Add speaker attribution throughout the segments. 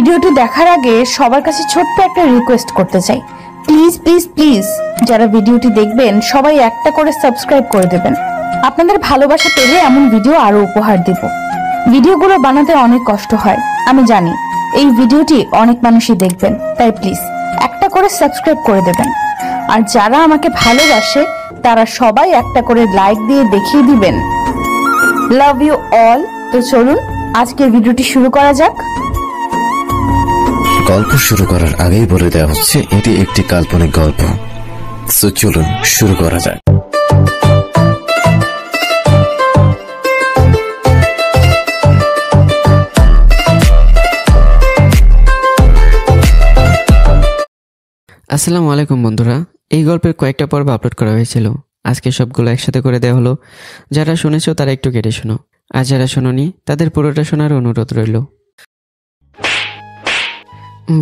Speaker 1: ভিডিওটি দেখার আগে সবার কাছে ছোট্ট একটা রিকোয়েস্ট করতে চাই, প্লিজ প্লিজ প্লিজ যারা ভিডিওটি দেখবেন সবাই একটা করে সাবস্ক্রাইব করে দেবেন। আপনাদের ভালোবাসা পেলে এমন ভিডিও আরো উপহার দিব। ভিডিওগুলো বানাতে অনেক কষ্ট হয় আমি জানি, এই ভিডিওটি অনেক মানুষই দেখবেন, তাই প্লিজ একটা করে সাবস্ক্রাইব করে দেবেন। আর যারা আমাকে ভালোবাসে তারা সবাই একটা করে লাইক দিয়ে দেখিয়ে দিবেন লাভ ইউ অল। তো চলুন আজকের ভিডিওটি শুরু করা যাক।
Speaker 2: গল্প শুরু করার আগেই বলে দেওয়া হচ্ছে এটি একটি কাল্পনিক গল্প। সো চলুন শুরু করা যাক।
Speaker 3: আসসালামু আলাইকুম বন্ধুরা, এই গল্পের কয়েকটা পর্ব আপলোড করা হয়েছিল। আজকে সবগুলো একসাথে করে দেওয়া হলো। যারা শুনেছো তারা একটু কেটে শোনো, আর যারা শোনোনি তাদের পুরোটা শোনার অনুরোধ রইল।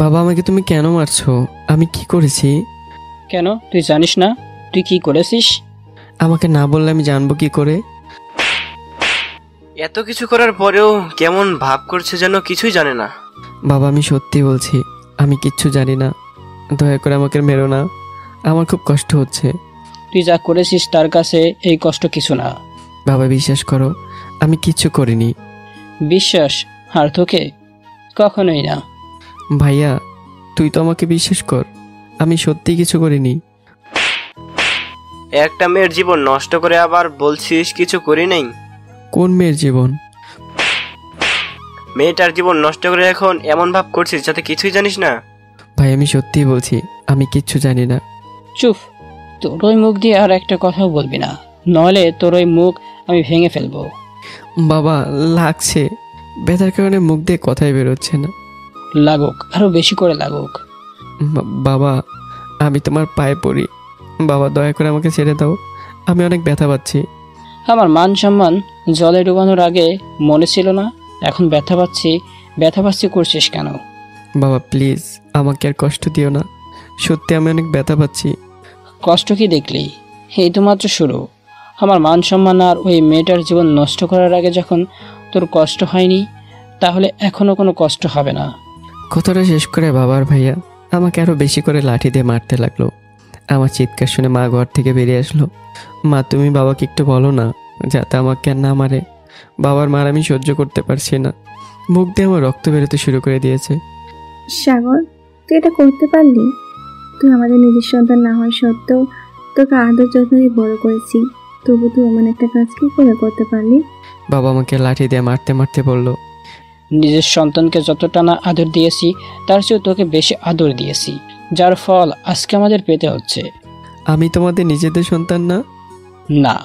Speaker 3: বাবা, আমাকে তুমি কেন মারছো? আমি কি করেছি?
Speaker 4: কেন তুই জানিস না তুই কি করেছিস?
Speaker 3: আমাকে না বললে আমি জানবো কি করে?
Speaker 5: এত কিছু করার পরেও কেমন ভাব করছে যেন কিছুই জানে না।
Speaker 3: বাবা, আমি সত্যি বলছি, আমি কিচ্ছু জানি না। দয়া করে আমাকে মেরো না, আমার খুব কষ্ট হচ্ছে।
Speaker 4: তুই যা করেছিস তার কাছে এই কষ্ট কিছু না।
Speaker 3: বাবা, বিশ্বাস করো, আমি কিচ্ছু করিনি।
Speaker 4: বিশ্বাস? আর তোকে? কখনোই না।
Speaker 3: ভাইয়া, তুই তো আমাকে বিশ্বাস কর, আমি সত্যি কিছু করিনি।
Speaker 5: একটা মেয়ের জীবন নষ্ট করে আবার বলছিস কিছু করি নাই?
Speaker 3: কোন মেয়ের জীবন?
Speaker 5: মেয়েটার জীবন নষ্ট করে এখন এমন ভাব করছিস যাতে কিছুই জানিস না।
Speaker 3: ভাই, আমি সত্যি বলছি, আমি কিচ্ছু জানি না।
Speaker 4: চুপ, তোর ওই মুখ দিয়ে আর একটা কথাও বলবি না, নইলে তোর ওই মুখ আমি ভেঙে ফেলবো।
Speaker 3: বাবা, লাগছে, ব্যথার কারণে মুখ দিয়ে কথাই বেরোচ্ছে না।
Speaker 4: লাগুক, আরো বেশি করে লাগুক।
Speaker 3: বাবা, আমি তোমার পায়ে পড়ি, বাবা দয়া করে আমাকে ছেড়ে দাও, আমি অনেক ব্যথা পাচ্ছি।
Speaker 4: আমার মান সম্মান জলে ডুবানোর আগে মনে ছিল না, এখন ব্যথা পাচ্ছি করছিস কেন?
Speaker 3: বাবা প্লিজ, আমাকে আর কষ্ট দিও না, সত্যি আমি অনেক ব্যথা পাচ্ছি।
Speaker 4: কষ্ট কি দেখলি? এই তো মাত্র শুরু। আমার মান সম্মান আর ওই মেয়েটার জীবন নষ্ট করার আগে যখন তোর কষ্ট হয়নি, তাহলে এখনো কোনো কষ্ট হবে না।
Speaker 3: কথাটা শেষ করে বাবার ভাইয়া আমাকে আরো বেশি করে লাঠি দিয়ে মারতে লাগলো। আমার চিৎকার শুনে মা ঘর থেকে বেরিয়ে আসলো। মা, তুমি বাবাকে একটু বলো না যাতে আমাকে আর না মারে। বাবার মার আমি সহ্য করতে পারছি না, মুখ দিয়ে আমার রক্ত বেরোতে শুরু করে দিয়েছে।
Speaker 6: সাগর, তুই এটা করতে পারলি? তুই আমাদের নিজের সন্তান না হওয়া সত্ত্বেও তোকে আদর যত্ন দিয়ে বড় করেছি, তবু তুই এমন একটা কাজ কি করে করতে পারলি?
Speaker 3: বাবা আমাকে লাঠি দিয়ে মারতে মারতে বলল,
Speaker 4: নিজের সন্তানকে যতটা না আদর দিয়েছি তার চেয়েও তোকে বেশি আদর দিয়েছি, যার ফল আজকে আমাদের পেতে হচ্ছে।
Speaker 3: আমি তোমাদের নিজেদের সন্তান না?
Speaker 4: না,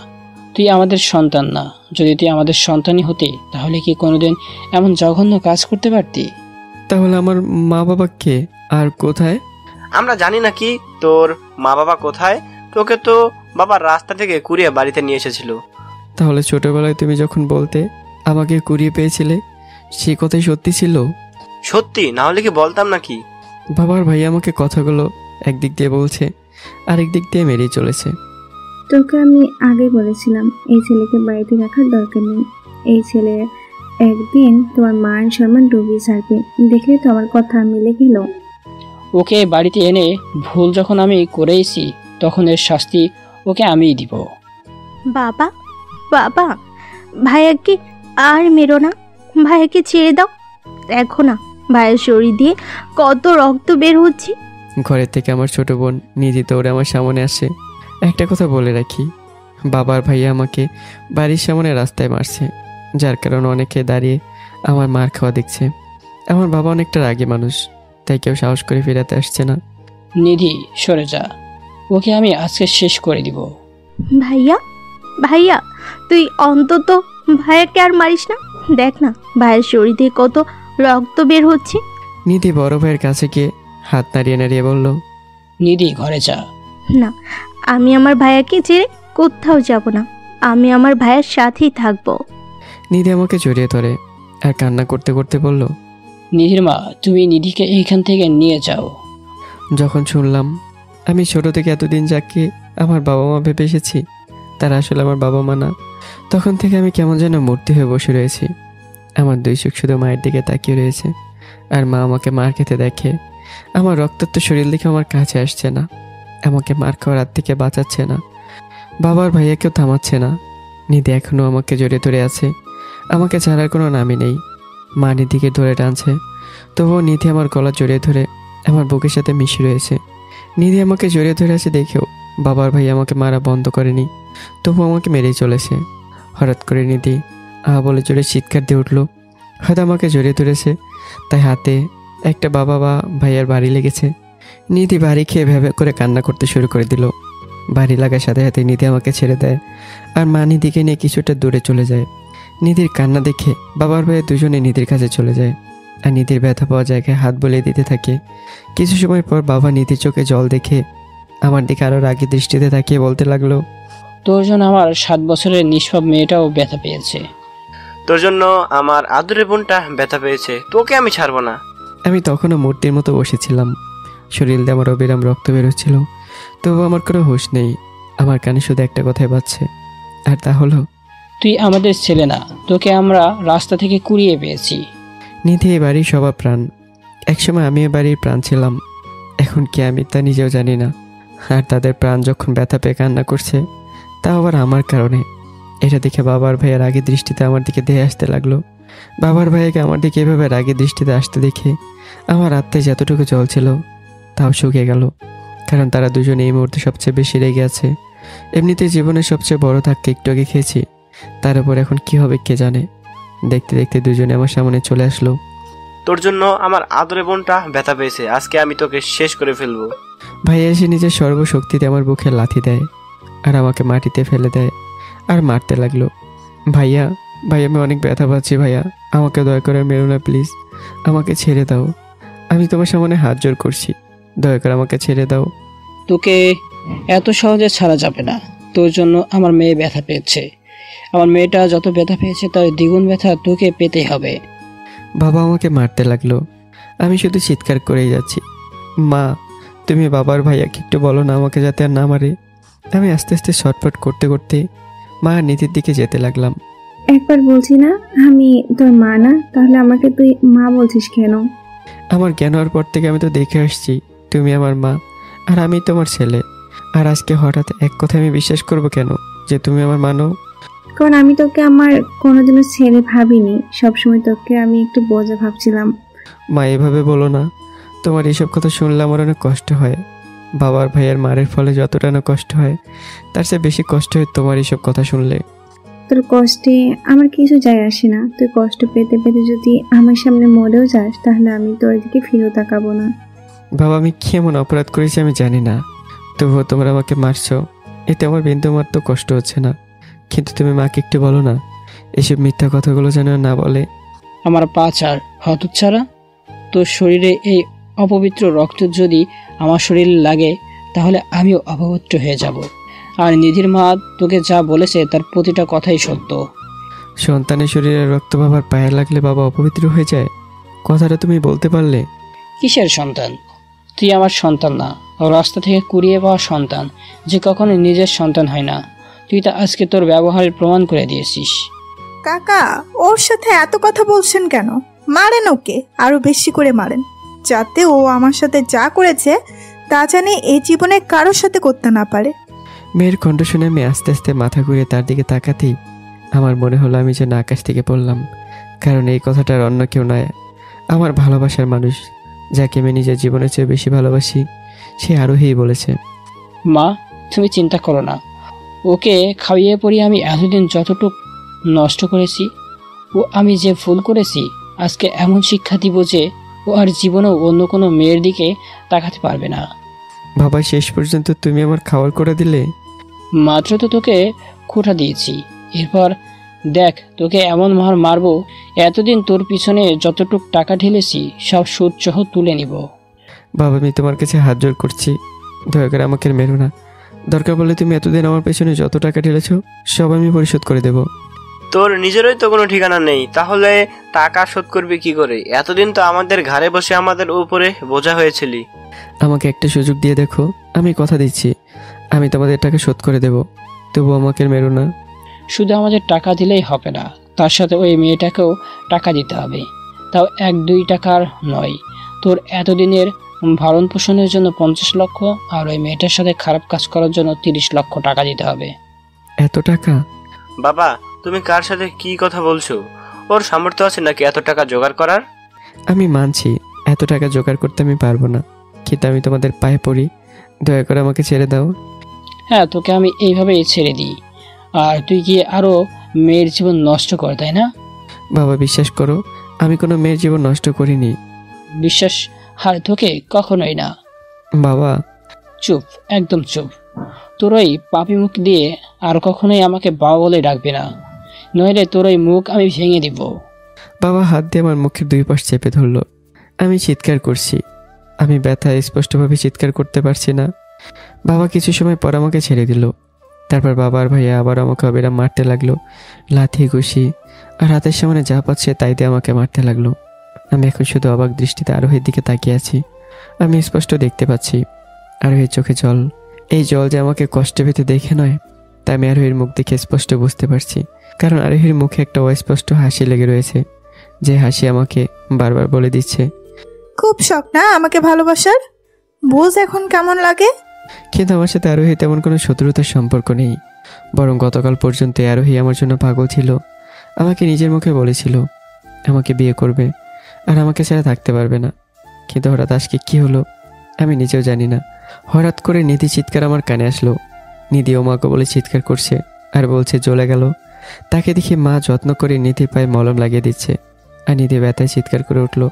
Speaker 4: তুই আমাদের সন্তান না। যদি তুই আমাদের সন্তানই হতি তাহলে কি কোনোদিন এমন জঘন্য কাজ করতে পারতি?
Speaker 3: তাহলে আমার মা বাবা কে আর কোথায়?
Speaker 5: আমরা জানি না কি তোর মা বাবা কোথায়, তোকে তো বাবা রাস্তা থেকে কুড়িয়ে বাড়িতে নিয়ে এসেছিল।
Speaker 3: তাহলে ছোটবেলায় তুমি যখন বলতে আমাকে কুড়িয়ে পেয়েছিলে, সেই কথাই সত্যি ছিল?
Speaker 5: সত্যি না হলে কি বলতাম নাকি?
Speaker 3: বাবার ভাই আমাকে কথাগুলো একদিক দিয়ে বলছে, আরেক দিক দিয়ে মেরেই চলেছে।
Speaker 6: তোকে আমি আগে বলেছিলাম এই ছেলেকে বাড়িতে রাখার দরকার নেই। এই ছেলে একদিন তোমার মান সম্মান ডুবিয়ে ছাড়বে, দেখলে তো আমার কথা মিলে গেল।
Speaker 4: ওকে বাড়িতে এনে ভুল যখন আমি করেইছি তখন এর শাস্তি ওকে আমিই দিব।
Speaker 7: বাবা বাবা, ভাইয়াকে আর মেরো না, ভাইয়াকে ছেড়ে দাও। দেখো না ভাইয়ের শরীর দিয়ে কত রক্ত বের হচ্ছে।
Speaker 3: ঘরের থেকে আমার ছোট বোন নিধি দৌড়ে আমার সামনে আসে। একটা কথা বলে রাখি, বাবার ভাইয়া আমাকে বাড়ির সামনে রাস্তায় মারছে, যার কারণে অনেকে দাঁড়িয়ে আমার মার খাওয়া দেখছে। আমার বাবা অনেকটা রাগী মানুষ, তাই কেউ সাহস করে ফেরাতে আসছে না।
Speaker 4: নিধি সরে যা, ওকে আমি আজকে শেষ করে দিব।
Speaker 7: ভাইয়া ভাইয়া, তুই অন্তত ভাইয়াকে আর মারিস না। দেখ না ভাইয়ের শরীর দিয়ে কত রক্ত বের হচ্ছে।
Speaker 3: নিধি বড় ভাইয়ের কাছে গিয়ে হাত নাড়িয়ে নাড়িয়ে বলল,
Speaker 4: নিধি ঘরে যা।
Speaker 7: না, আমি আমার ভাইয়াকে ছেড়ে কোথাও যাব না, আমি আমার ভাইয়ের সাথেই থাকবো।
Speaker 3: নিধি আমাকে জড়িয়ে ধরে আর কান্না করতে করতে বলল,
Speaker 4: নিধির মা, তুমি নিধিকে এইখান থেকে নিয়ে যাও।
Speaker 3: যখন শুনলাম আমি ছোট থেকে এতদিন যাকে আমার বাবা মা ভেবে এসেছি তারা আসলে আমার বাবা মা না, তখন থেকে আমি কেমন যেন মূর্তি হয়ে বসে রয়েছি। আমার দুই চোখ শুধু মায়ের দিকে তাকিয়ে রয়েছে। আর মা আমাকে মার খেতে দেখে। আমার রক্তাক্ত শরীর দেখে আমার কাছে আসছে না, আমাকে মার খাওয়ার হাত থেকে বাঁচাচ্ছে না, বাবার ভাইয়াকেও থামাচ্ছে না। নিধি এখনও আমাকে জড়িয়ে ধরে আছে, আমাকে ছাড়ার কোনো নামই নেই। মা নিধিকে ধরে টানছে, তবুও নিধি আমার গলা জড়িয়ে ধরে আমার বুকের সাথে মিশে রয়েছে। নিধি আমাকে জড়িয়ে ধরে আছে দেখেও বাবার ভাই আমাকে মারা বন্ধ করেনি, তবু আমাকে মেরেই চলেছে। হঠাৎ করে নিধি বলে জোরে চিৎকার দিয়ে উঠলো। হয়তো আমাকে জড়িয়ে ধরেছে, তাই হাতে একটা বাবা বা ভাইয়ার বাড়ি লেগেছে। নিধি বাড়ি খেয়ে ভেবে করে কান্না করতে শুরু করে দিল। বাড়ি লাগার সাথে সাথে নিধি আমাকে ছেড়ে দেয়, আর মা নিধিকে নিয়ে কিছুটা দূরে চলে যায়। নিধির কান্না দেখে বাবার ভাইয়া দুজনে নিধির কাছে চলে যায়, আর নিধির ব্যথা পাওয়া জায়গায় হাত বুলিয়ে দিতে থাকে। কিছু সময় পর বাবা নিধির চোখে জল দেখে আমার দিকে আরও রাগী দৃষ্টিতে তাকিয়ে বলতে লাগলো,
Speaker 4: তোর জন্য আমার 7 বছরের নিষ্পাপ মেয়েটাও ব্যথা পেয়েছে।
Speaker 5: তোর জন্য আমার আদরের বোনটা ব্যথা পেয়েছে, তোকে আমি ছাড়বো না।
Speaker 3: আমি তখনও মূর্তির মতো বসেছিলাম, শরীর দিয়ে আমার অবিরাম রক্ত বেরোচ্ছিল, তবু আমার কোনো হুঁশ নেই। আমার কানে শুধু একটা কথাই বাজছে, আর তা হলো,
Speaker 4: তুই আমাদের ছেলে না, তোকে আমরা রাস্তা থেকে কুড়িয়ে পেয়েছি।
Speaker 3: নিধি এ বাড়ির সবার প্রাণ। একসময় আমি এ বাড়ির প্রাণ ছিলাম, এখন কি আমি তা নিজেও জানি না। আর তাদের প্রাণ যখন ব্যথা পেয়ে কান্না করছে, তা আবার আমার কারণে। এটা দেখে বাবার ভাইয়ের রাগী দৃষ্টিতে আমার দিকে ধেয়ে আসতে লাগলো। বাবার ভাইয়াকে আমার দিকে এভাবে রাগী দৃষ্টিতে আসতে দেখে আমার আত্মায় যতটুকু জল ছিল তাও শুকিয়ে গেল, কারণ তারা দুজনে এই মুহূর্তে সবচেয়ে বেশি রেগে আছে। এমনিতে জীবনের সবচেয়ে বড় ধাক্কা একটু আগে খেয়েছি, তার উপর এখন কি হবে কে জানে। দেখতে দেখতে দুজনে আমার সামনে চলে আসলো।
Speaker 5: তোর জন্য আমার আদরের বোনটা ব্যথা পেয়েছে, আজকে আমি তোকে শেষ করে ফেলবো।
Speaker 3: ভাইয়া এসে নিজের সর্বশক্তিতে আমার বুকে লাথি দেয়, আর আমাকে মাটিতে ফেলে দেয় আর মারতে লাগলো। ভাইয়া ভাইয়া আমি অনেক ব্যথা পাচ্ছি, ভাইয়া আমাকে দয়া করে মেরো না প্লিজ, আমাকে ছেড়ে দাও, আমি তোমার সামনে হাত জোর করছি, দয়া করে আমাকে ছেড়ে দাও।
Speaker 4: তোকে এত সহজে ছাড়া যাবে না, তোর জন্য আমার মেয়ে ব্যথা পেয়েছে। আমার মেয়েটা যত ব্যথা পেয়েছে তার দ্বিগুণ ব্যথা তোকে পেতে হবে।
Speaker 3: বাবা আমাকে মারতে লাগলো, আমি শুধু চিৎকার করেই যাচ্ছি, মা তুমি বাবার ভাইয়াকে একটু বলো না আমাকে যাতে আর না মারে। আমি আস্তে আস্তে ছটফট করতে করতে মা নিধির দিকে যেতে লাগলাম।
Speaker 6: একবার বলছি না আমি তোর মা না, তাহলে আমাকে তুই মা বলছিস কেন?
Speaker 3: আমার জ্ঞান হওয়ার পর থেকে আমি তো দেখে আসছি তুমি আমার মা আর আমি তোমার ছেলে, আর আজকে হঠাৎ এক কথা আমি বিশ্বাস করব কেন যে তুমি আমার মানো?
Speaker 6: কারণ আমি তোকে আমার কোনোদিনও ছেলে ভাবিনি, সবসময় তোকে আমি একটু বোঝা ভাবছিলাম।
Speaker 3: মা এভাবে বলো না, তোমার এইসব কথা শুনলে আমার অনেক কষ্ট হয়। বাবার ভাইয়ের মারের ফলে যতটা না কষ্ট হয়, তার চেয়ে বেশি কষ্ট হয় তোমার এইসব কথা শুনলে।
Speaker 6: তোর কষ্টে আমার কিছু যায় আসে না, তুই কষ্ট পেতে পেতে যদি আমার সামনে মরেও যাস তাহলে আমি তোর দিকে ফিরেও তাকাবো না।
Speaker 3: বাবা আমি কি এমন অপরাধ করেছি আমি জানি না, তবুও তোমরা আমাকে মারছো, এতে আমার বিন্দু মাত্র কষ্ট হচ্ছে না। কিন্তু তুমি মাকে একটু বলো না এসব মিথ্যা কথাগুলো যেন না বলে।
Speaker 4: আমার পা ছাড় হতচ্ছাড়া, তোর শরীরে এই অপবিত্র রক্ত যদি আমার শরীরে লাগে তাহলে আমিও অপবিত্র হয়ে যাব। আর নিধির মা তোকে যা বলেছে তার প্রতিটা কথাই সত্য।
Speaker 3: সন্তানের শরীরে রক্ত বাবার পায়ে লাগলে বাবা অপবিত্র হয়ে যায়, কথাটা তুমি বলতে পারলে?
Speaker 4: কিসের সন্তান? তুই আমার সন্তান না, রাস্তা থেকে কুড়িয়ে পাওয়া সন্তান, যে কখনো নিজের সন্তান হয় না। তুই তা আজকে তোর ব্যবহারের প্রমাণ করে দিয়েছিস।
Speaker 8: কাকা ওর সাথে এত কথা বলছেন কেন? মারেন ওকে, আরো বেশি করে মারেন, যাতে ও আমার সাথে যা করেছে তা জানি এই জীবনে কারোর সাথে করতে না পারে।
Speaker 3: মেয়ের কণ্ঠ শুনে আমি আস্তে আস্তে মাথা ঘুরিয়ে তার দিকে তাকাতেই আমার মনে হলো আমি যেন আকাশ থেকে পড়লাম, কারণ এই কথাটার অন্য কেউ নয়, আমার ভালোবাসার মানুষ, যাকে আমি নিজের জীবনের চেয়ে বেশি ভালোবাসি, সে আরোহী বলেছে।
Speaker 4: মা তুমি চিন্তা করো না, ওকে খাইয়ে পরিয়ে আমি এতদিন যতটুক নষ্ট করেছি, ও আমি যে ভুল করেছি আজকে এমন শিক্ষা দিব যে ও আর জীবনেও অন্য কোনো মেয়ের দিকে তাকাতে পারবে না।
Speaker 3: বাবা শেষ পর্যন্ত তুমি আমার খাবার করে দিলে।
Speaker 4: মাত্র তো তোকে খোঁটা দিয়েছি, এরপর দেখ তোকে এমন মার মারবো, এতদিন তোর পিছনে যতটুক টাকা ঢেলেছি সব সুদ সহ তুলে নিব।
Speaker 3: বাবা আমি তোমার কাছে হাত জোর করছি, দয়া করে আমাকে মেরো না, দরকার পড়লে তুমি এতদিন আমার পেছনে যত টাকা ঢেলেছ সব আমি পরিশোধ করে দেব।
Speaker 5: তোর নিজেরই তো কোনো ঠিকানা নেই, তাহলে টাকা শোধ করবি কি করে? এতদিন তো আমাদের ঘরে বসে আমাদের উপরে বোঝা হয়েছিলি।
Speaker 3: আমাকে একটা সুযোগ দিয়ে দেখো, আমি কথা দিচ্ছি আমি তোমাদের টাকা শোধ করে দেব, তবু আমাকে মেরো না।
Speaker 4: শুধু আমাদের টাকা দিলেই হবে না, তার সাথে ওই মেয়েটাকেও টাকা দিতে হবে, তাও 1-2 টাকার নয়। তোর এতদিনের ভরণ পোষণের জন্য 50 লক্ষ, আর ওই মেয়েটার সাথে খারাপ কাজ করার জন্য 30 লক্ষ টাকা দিতে হবে।
Speaker 3: এত টাকা?
Speaker 5: বাবা, তুমি কার সাথে কি কথা বলছো? ওর সামর্থ্য আছে নাকি এত টাকা জোগাড় করার?
Speaker 3: আমি মানছি এত টাকা জোগাড় করতে আমি পারবো না, কিন্তু আমি তোমাদের পায়ে পড়ি, দয়া করে আমাকে ছেড়ে দাও।
Speaker 4: হ্যাঁ, তোকে আমি এইভাবেই ছেড়ে দিই, আর তুই কি আরো মেয়ের জীবন নষ্ট কর, তাই না?
Speaker 3: বাবা বিশ্বাস করো, আমি কোনো মেয়ের জীবন নষ্ট করিনি।
Speaker 4: বিশ্বাস হার তোকে কখনোই না।
Speaker 3: বাবা।
Speaker 4: চুপ, একদম চুপ। তোর ওই পাপি মুখ দিয়ে আর কখনোই আমাকে বাবা বলে ডাকবি না, নইলে তোর ওই মুখ আমি ভেঙে দিব।
Speaker 3: বাবা হাত দিয়ে আমার মুখের 2 পাশ চেপে ধরলো। আমি চিৎকার করছি, আমি ব্যথায় স্পষ্টভাবে চিৎকার করতে পারছি না। বাবা কিছু সময় পর আমাকে ছেড়ে দিল। তারপর বাবার ভাইয়া আবার আমাকে অবিরাম মারতে লাগলো, লাথি ঘুষি আর হাতের সামনে যা পাচ্ছে তাই দিয়ে আমাকে মারতে লাগলো। আমি এখন শুধু অবাক দৃষ্টিতে আরোহীর দিকে তাকিয়ে আছি। আমি স্পষ্ট দেখতে পাচ্ছি আরোহীর চোখে জল। এই জল যে আমাকে কষ্ট পেতে দেখে নয়, তা আমি আরোহীর মুখ দেখে স্পষ্ট বুঝতে পারছি, কারণ আরোহীর মুখে একটা অস্পষ্ট হাসি লেগে রয়েছে, যে হাসি আমাকে বারবার বলে দিচ্ছে,
Speaker 8: খুব শখ না আমাকে ভালোবাসার, বোঝ এখন কেমন লাগে।
Speaker 3: কিন্তু আমার সাথে আরোহী তেমন কোনো শত্রুতার সম্পর্ক নেই, বরং গতকাল পর্যন্ত আরোহী আমার জন্য পাগল ছিল। আমাকে নিজের মুখে বলেছিল আমাকে বিয়ে করবে আর আমাকে ছাড়া থাকতে পারবে না। কিন্তু হঠাৎ আজকে কি হলো আমি নিজেও জানি না। হঠাৎ করে নিধি চিৎকার আমার কানে আসলো। নিধি ও মাকে বলে চিৎকার করছে আর বলছে জ্বলে গেল। তাকে দেখে মা যত্ন করে নিধি পায়ে মলম লাগিয়ে দিচ্ছে, আর নিধি ব্যথায় চিৎকার করে উঠলো।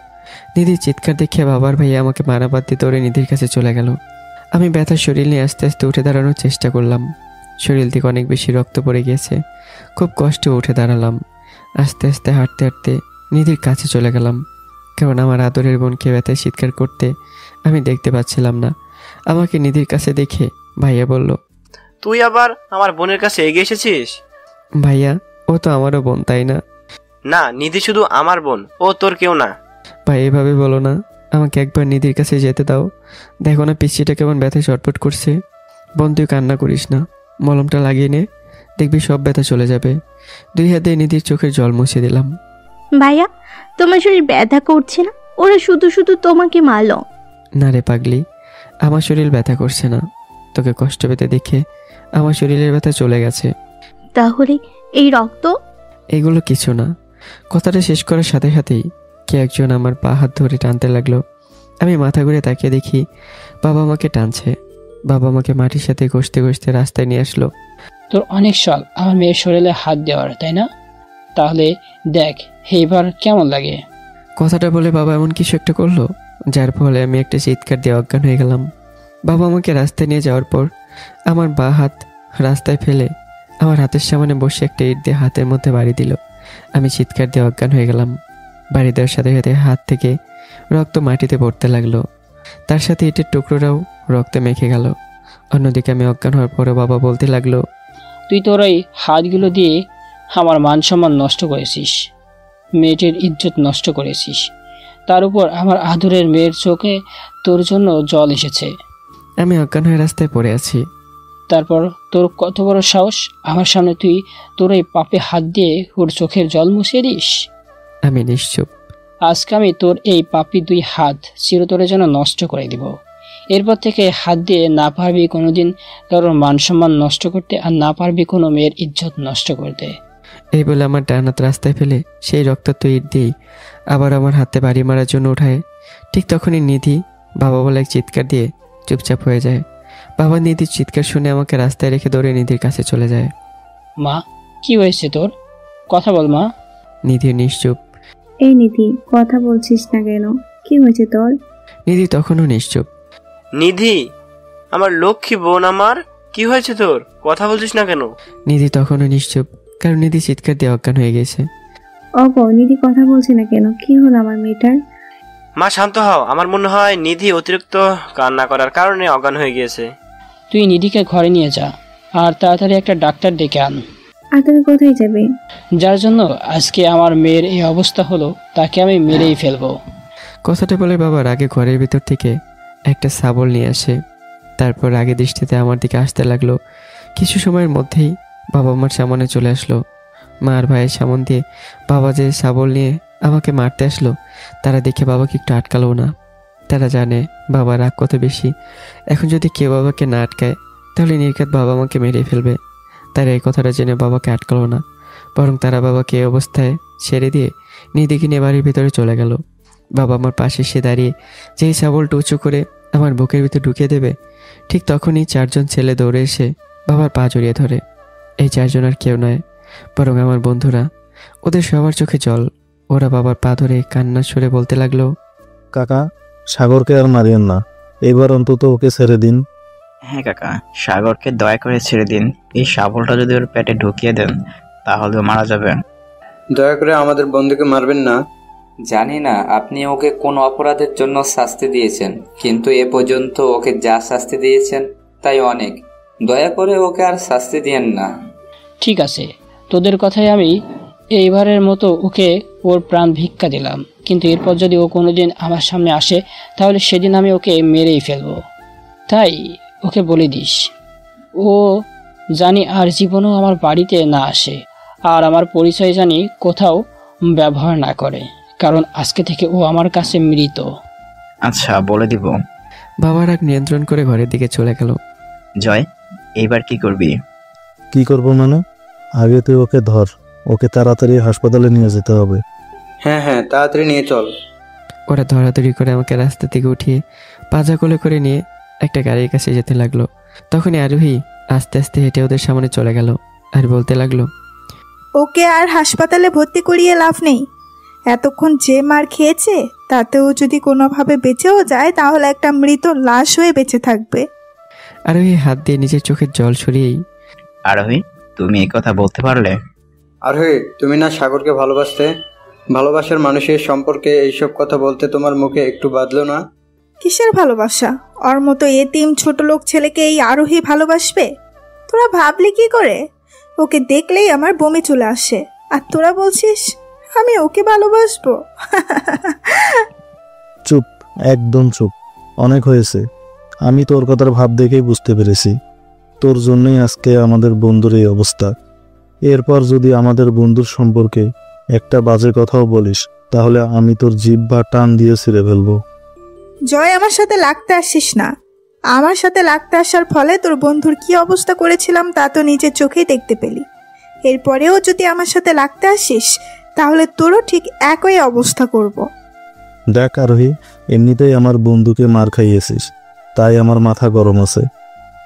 Speaker 3: নিধির চিৎকার দেখে বাবার ভাইয়া আমাকে মারাবাদ দিয়ে দৌড়ে নিধির কাছে চলে গেল। আমি ব্যথার শরীর নিয়ে আস্তে আস্তে উঠে দাঁড়ানোর চেষ্টা করলাম। শরীর থেকে অনেক বেশি রক্ত পড়ে গিয়েছে। খুব কষ্টে উঠে দাঁড়ালাম। আস্তে আস্তে হাঁটতে হাঁটতে নিধির কাছে চলে গেলাম, কারণ আমার আদরের বোনকে ব্যথায় চিৎকার করতে আমি দেখতে পাচ্ছিলাম না। আমাকে নিধির কাছে দেখে ভাইয়া বলল,
Speaker 5: তুই আবার আমার বোনের কাছে এগিয়ে এসেছিস?
Speaker 3: ভাইয়া ও তো আমারও বোন, তাই না?
Speaker 5: না, নিধি শুধু আমার বোন, ও তোর কেউ না।
Speaker 3: ভাই এভাবে বলো না, আমাকে একবার নিধির কাছে যেতে দাও। দেখো না পিছিটা কেমন ব্যথায় ছটফট করছে। বোন তুই কান্না করিস না, মলমটা লাগিয়ে নে, দেখবি সব ব্যথা চলে যাবে। 2 হাতে নিধির চোখের জল মুছে দিলাম।
Speaker 7: ভাইয়া, তোমার শরীর ব্যথা করছে না? ওরা শুধু শুধু তোমাকে মারলো।
Speaker 3: না রে পাগলি, আমার শরীর ব্যথা করছে না, তোকে কষ্ট পেতে দেখে আমার শরীরের ব্যথা চলে গেছে।
Speaker 7: তাহলে এই রক্ত?
Speaker 3: এগুলো কিছু না। কথাটা শেষ করার সাথে সাথেই কে একজন আমার পা হাত ধরে টানতে লাগলো। আমি মাথা ঘুরে তাকিয়ে দেখি বাবা আমাকে টানছে। বাবা আমাকে মাটির সাথে ঘষতে ঘষতে রাস্তায় নিয়ে আসলো।
Speaker 4: তোর অনেক শখ আমার মেয়ের শরীরে হাত দেওয়ার, তাই না? তাহলে দেখ এইবার কেমন লাগে।
Speaker 3: কথাটা বলে বাবা এমন কিছু একটা করলো, যার ফলে আমি একটা চিৎকার দিয়ে অজ্ঞান হয়ে গেলাম। বাবা আমাকে রাস্তায় নিয়ে যাওয়ার পর আমার বা হাত রাস্তায় ফেলে আমার হাতের সামনে বসে একটা ইট দিয়ে হাতের মধ্যে বাড়ি দিল। আমি চিৎকার দিয়ে অজ্ঞান হয়ে গেলাম। বাড়ি দেওয়ার সাথে সাথে হাত থেকে রক্ত মাটিতে পড়তে লাগলো, তার সাথে ইটের টুকরোটাও রক্তে মেখে গেল। অন্যদিকে আমি অজ্ঞান হওয়ার পরে বাবা বলতে লাগলো,
Speaker 4: তুই তোর ওই হাতগুলো দিয়ে আমার মান সম্মান নষ্ট করেছিস, মেয়েটির ইজ্জত নষ্ট করেছিস, তার উপর আমার আদরের মেয়ের চোখে তোর জন্য জল এসেছে।
Speaker 3: আমি অজ্ঞান হয়ে রাস্তায় পড়ে আছি।
Speaker 4: তারপর তোর কত বড় সাহস, আমার সামনে তুই তোর এই পাপে হাত দিয়ে ওর চোখের জল মুছিয়ে দিস।
Speaker 3: আমি নিশ্চুপ।
Speaker 4: আজকে আমি তোর এই পাপি 2 হাত চিরতরে যেন নষ্ট করে দিব। এরপর থেকে হাত দিয়ে না পারবি কোনোদিন কারোর মান সম্মান নষ্ট করতে, আর না পারবি কোনো মেয়ের ইজ্জত নষ্ট করতে।
Speaker 3: এই বলে আমার ডান হাত রাস্তায় ফেলে সেই রক্তাক্ত ইট দিয়েই আবার আমার হাতে বাড়ি মারার জন্য উঠায়। ঠিক তখনই নিধি বাবা বলে এক চিৎকার দিয়ে চুপচাপ হয়ে যায়। বাবা নিধির চিৎকার শুনে আমাকে রাস্তায় রেখে দৌড়ে নিধির কাছে চলে যায়।
Speaker 4: মা, কি হয়েছে তোর? কথা বল মা।
Speaker 3: নিধি নিশ্চুপ।
Speaker 6: এই নিধি, কথা বলছিস না কেন? কি হয়েছে তোর?
Speaker 3: নিধি তখনও নিশ্চুপ।
Speaker 5: নিধি, আমার লক্ষ্মী বোন, আমার কি হয়েছে তোর? কথা বলছিস না কেন?
Speaker 3: নিধি তখনও নিশ্চুপ, কারণ নিধি চিৎকার দিয়ে অজ্ঞান হয়ে গেছে।
Speaker 6: অগো, নিধি কথা বলছে না কেন? কি হলো আমার মেয়েটার?
Speaker 5: মা শান্ত হও, আমার মনে হয় নিধি অতিরিক্ত কান্না করার কারণে অজ্ঞান হয়ে গিয়েছে।
Speaker 4: তুই নিধিকে ঘরে নিয়ে যা, আর তাড়াতাড়ি একটা ডাক্তার ডেকে আন।
Speaker 6: আর তুমি কোথায় যাবে?
Speaker 4: যার জন্য আজকে আমার মেয়ের এই অবস্থা হলো, তাকে আমি মেরেই ফেলবো।
Speaker 3: কথাটা বলে বাবা রাগে ঘরের ভিতর থেকে একটা শাবল নিয়ে আসে। তারপর রাগে দৃষ্টিতে আমার দিকে আসতে লাগলো। কিছু সময়ের মধ্যেই বাবা আমার সামনে চলে আসলো। মা আর ভাইয়ের সামন দিয়ে বাবা যে শাবল নিয়ে আমাকে মারতে আসলো তারা দেখে বাবাকে একটু আটকালো না। তারা জানে বাবা রাগ কত বেশি। এখন যদি কেউ বাবাকে না আটকায় তাহলে নির্ঘাত বাবা আমাকে মেরে ফেলবে। তারা এই কথাটা জেনে বাবাকে আটকালো না, বরং তারা বাবাকে এই অবস্থায় ছেড়ে দিয়ে নিদিকে নিয়ে বাড়ির ভিতরে চলে গেল। বাবা আমার পাশে এসে দাঁড়িয়ে যেই শাবলটা উঁচু করে আমার বুকের ভিতরে ঢুকিয়ে দেবে, ঠিক তখনই 4 জন ছেলে দৌড়ে এসে বাবার পা জড়িয়ে ধরে। এই 4 জন আর কেউ নয়, বরং আমার বন্ধুরা। ওদের সবার চোখে জল। ওরা বাবার পা ধরে কান্নার সুরে বলতে লাগলো,
Speaker 9: কাকা, সাগরকে আর মারিয়েন না, এবার অন্তত ওকে ছেড়ে দিন।
Speaker 10: হ্যাঁ কাকা, সাগরকে দয়া করে ছেড়ে দিন। এই শাবলটা যদি ওর পেটে ঢুকিয়ে দেন তাহলে ও মারা যাবে।
Speaker 11: দয়া করে আমাদের বন্ধুকে মারবেন না।
Speaker 12: জানি না আপনি ওকে কোন অপরাধের জন্য শাস্তি দিয়েছেন, কিন্তু এ পর্যন্ত ওকে যা শাস্তি দিয়েছেন তাই অনেক। দয়া করে ওকে আর শাস্তি দিয়েন না।
Speaker 4: ঠিক আছে, তোদের কথায় আমি এইবারের মতো ওকে ওর প্রাণ ভিক্ষা দিলাম, কিন্তু এরপর যদি ও কোনোদিন আমার সামনে আসে তাহলে সেদিন আমি ওকে মেরেই ফেলবো। তাই ওকে বলে দিস ও জানি আর জীবনেও আমার বাড়িতে না আসে, আর আমার পরিচয় জানি কোথাও ব্যবহার না করে, কারণ আজকে থেকে ও আমার কাছে মৃত।
Speaker 10: আচ্ছা, বলে দিব।
Speaker 3: বাবার রাগ নিয়ন্ত্রণ করে ঘরের দিকে চলে গেল।
Speaker 10: জয়, এইবার কি করবি?
Speaker 9: কি করব মানে? আগে তুই ওকে ধর, ওকে তাড়াতাড়ি হাসপাতালে নিয়ে যেতে হবে।
Speaker 11: হ্যাঁ হ্যাঁ, তাড়াতাড়ি নিয়ে চল।
Speaker 3: ওরা ধরাধরি করে আমাকে রাস্তা থেকে উঠিয়ে পাজা কোলে করে নিয়ে একটা গাড়ির কাছে যেতে লাগলো। তখনই আরোহী আস্তে আস্তে হেঁটে ওদের সামনে চলে গেল আর বলতে লাগলো,
Speaker 8: ওকে আর হাসপাতালে ভর্তি করিয়ে লাভ নেই। এতক্ষণ যে মার খেয়েছে তাতেও যদি কোনোভাবে বেঁচেও যায় তাহলে একটা মৃত লাশ হয়ে বেঁচে থাকবে।
Speaker 3: আরোহী হাত দিয়ে নিজের চোখের জল সরিয়েই,
Speaker 10: আরোহী, তুমি এই কথা বলতে পারলে?
Speaker 11: আরোহী, তুমি না সাগরকে ভালোবাসতে? ভালোবাসার মানুষের সম্পর্কে এইসব কথা বলতে তোমার মুখে একটু বাঁধলো না?
Speaker 8: কিসের ভালোবাসা? ওর মতো এতিম ছোট লোক ছেলেকে এই আরোহী ভালোবাসবে? তোরা ভাবলি কি করে? ওকে দেখলেই আমার বমি চলে আসে, আর তোরা বলছিস আমি ওকে ভালোবাসবো?
Speaker 9: চুপ, একদম চুপ। অনেক হয়েছে। আমি তোর কথার ভাব দেখেই বুঝতে পেরেছি তোর জন্যই আজকে আমাদের বন্ধুর এই অবস্থা। এরপর যদি আমাদের বন্ধুর সম্পর্কে একটা বাজে কথাও বলিস তাহলে আমি তোর জিভ বা টান দিয়ে ছিঁড়ে ফেলবো।
Speaker 8: জয়, আমার সাথে লাগতে আসিস না। আমার সাথে লাগতে আসার ফলে তোর বন্ধুর কি অবস্থা করেছিলাম তা তো নিজের চোখেই দেখতে পেলি। এরপরেও যদি আমার সাথে লাগতে আসিস তাহলে তোরও ঠিক একই অবস্থা করব।
Speaker 9: দেখ আরোহী, এমনিতেই আমার বন্ধুকে মার খাইয়েছিস, তাই আমার মাথা গরম আছে।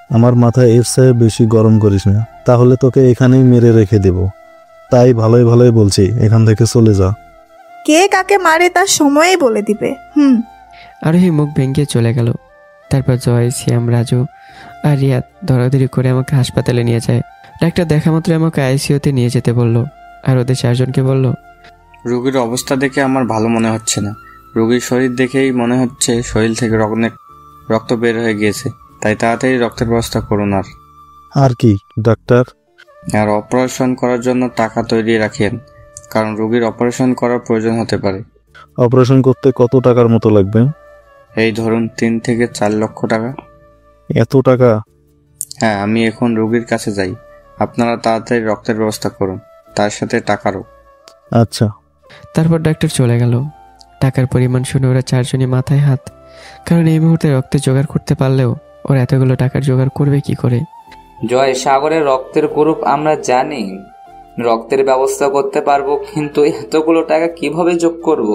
Speaker 9: আমার মাথা এর চেয়ে বেশি গরম করিস না, তাহলে তোকে এখানেই মেরে রেখে দেব। তাই ভালোই ভালোই বলছি, এখান থেকে চলে যা।
Speaker 8: কে কাকে মারে তার সময়েই বলে দিবে।
Speaker 3: আরোহী মুখ ভেঙে চলে গেল। তারপর জয়, শ্যাম, রাজু আর রিয়াদ ধরাধরি করে আমাকে হাসপাতালে নিয়ে যায়। ডাক্তার দেখা মাত্র আমাকে আইসিইউতে নিয়ে যেতে বলল, আর ওদের 4 জনকে বলল,
Speaker 11: রোগীর অবস্থা দেখে আমার ভালো মনে হচ্ছে না। রোগীর শরীর দেখেই মনে হচ্ছে শরীর থেকে রক্ত বের হয়ে গিয়েছে, তাই তাড়াতাড়ি রক্তের ব্যবস্থা করুন।
Speaker 9: আর কি ডাক্তার?
Speaker 11: আর অপারেশন করার জন্য টাকা তৈরি রাখেন, কারণ রোগীর অপারেশন করার প্রয়োজন হতে পারে।
Speaker 9: অপারেশন করতে কত টাকার মতো লাগবে?
Speaker 11: এই ধরুন 3 থেকে 4 লক্ষ টাকা।
Speaker 9: এত টাকা?
Speaker 11: হ্যাঁ, আমি এখন রোগীর কাছে যাই, আপনারা তাড়াতাড়ি রক্তের ব্যবস্থা করুন, তার সাথে টাকারও।
Speaker 9: আচ্ছা।
Speaker 3: তারপর ডাক্তার চলে গেল। টাকার পরিমাণ শুনে ওরা 4 জনই মাথায় হাত, কারণ এই মুহূর্তে রক্তের জোগাড় করতে পারলেও ওরা এতগুলো টাকার জোগাড় করবে কি করে?
Speaker 12: জয়, সাগরের রক্তের গ্রুপ আমরা জানি, রক্তের ব্যবস্থা করতে পারবো, কিন্তু এতগুলো টাকা কিভাবে যোগ করব?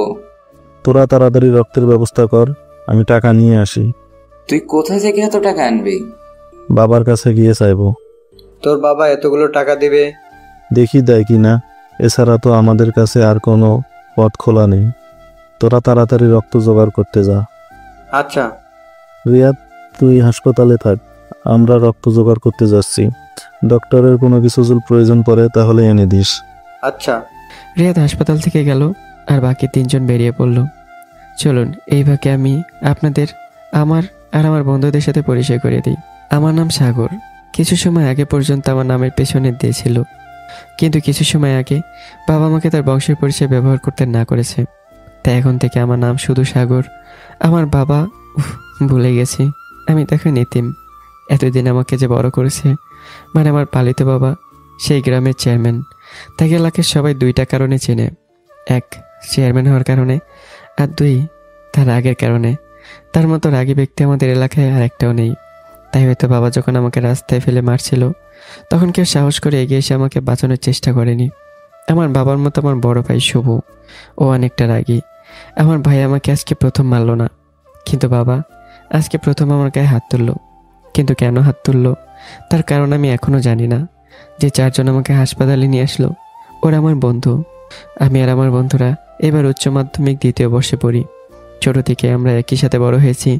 Speaker 9: তোরা তাড়াতাড়ি রক্তের ব্যবস্থা কর, আমি টাকা নিয়ে আসি।
Speaker 12: তুই কোথা থেকে এত টাকা আনবি?
Speaker 9: বাবার কাছে গিয়ে চাইবো।
Speaker 11: তোর বাবা এতগুলো টাকা দেবে?
Speaker 9: দেখি দেয় কি না, এছাড়া তো আমাদের কাছে আর কোনো পথ খোলা নেই। তোরা তাড়াতাড়ি রক্ত জোগাড় করতে যা।
Speaker 11: আচ্ছা।
Speaker 9: রিয়াদ, তুই হাসপাতালে থাক, আমরা রক্ত জোগাড় করতে যাচ্ছি। ডক্টরের কোনো কিছু যদি প্রয়োজন পড়ে তাহলে এনে দিস।
Speaker 11: আচ্ছা।
Speaker 3: রিয়াদ হাসপাতাল থেকে গেল আর বাকি 3 জন বেরিয়ে পড়ল। চলুন এই ভাগে আমি আপনাদের আমার বন্ধুদের সাথে পরিচয় করিয়ে দিই। আমার নাম সাগর। কিছু সময় আগে পর্যন্ত আমার নামের পেছনে দিয়েছিল, কিন্তু কিছু সময় আগে বাবা আমাকে তার বংশের পরিচয় ব্যবহার করতে না করেছে, তাই এখন থেকে আমার নাম শুধু সাগর। আমার বাবা ভুলে গেছি, আমি তাকে এতিম। এতদিন আমাকে যে বড় করেছে, মানে আমার পালিত বাবা সেই গ্রামের চেয়ারম্যান। তাকে এলাকার সবাই 2টা কারণে চেনে। 1, চেয়ারম্যান হওয়ার কারণে, আর 2 তার রাগের কারণে। তার মতো রাগী ব্যক্তি আমাদের এলাকায় আর একটাও নেই। তাই হয়তো বাবা যখন আমাকে রাস্তায় ফেলে মারছিল, তখন কেউ সাহস করে এগিয়ে এসে আমাকে বাঁচানোর চেষ্টা করেনি। আমার বাবার মতো আমার বড় ভাই শুভ, ও অনেকটা রাগী। আমার ভাই আমাকে আজকে প্রথম মারলো না, কিন্তু বাবা আজকে প্রথম আমার গায়ে হাত তুললো। কিন্তু কেন হাত তুললো তার কারণ আমি এখনও জানি না। যে 4 জন আমাকে হাসপাতালে নিয়ে আসলো ওরা আমার বন্ধু। আমি আর আমার বন্ধুরা এবার উচ্চ মাধ্যমিক 2য় বর্ষে পড়ি। ছোট থেকে আমরা একই সাথে বড় হয়েছি,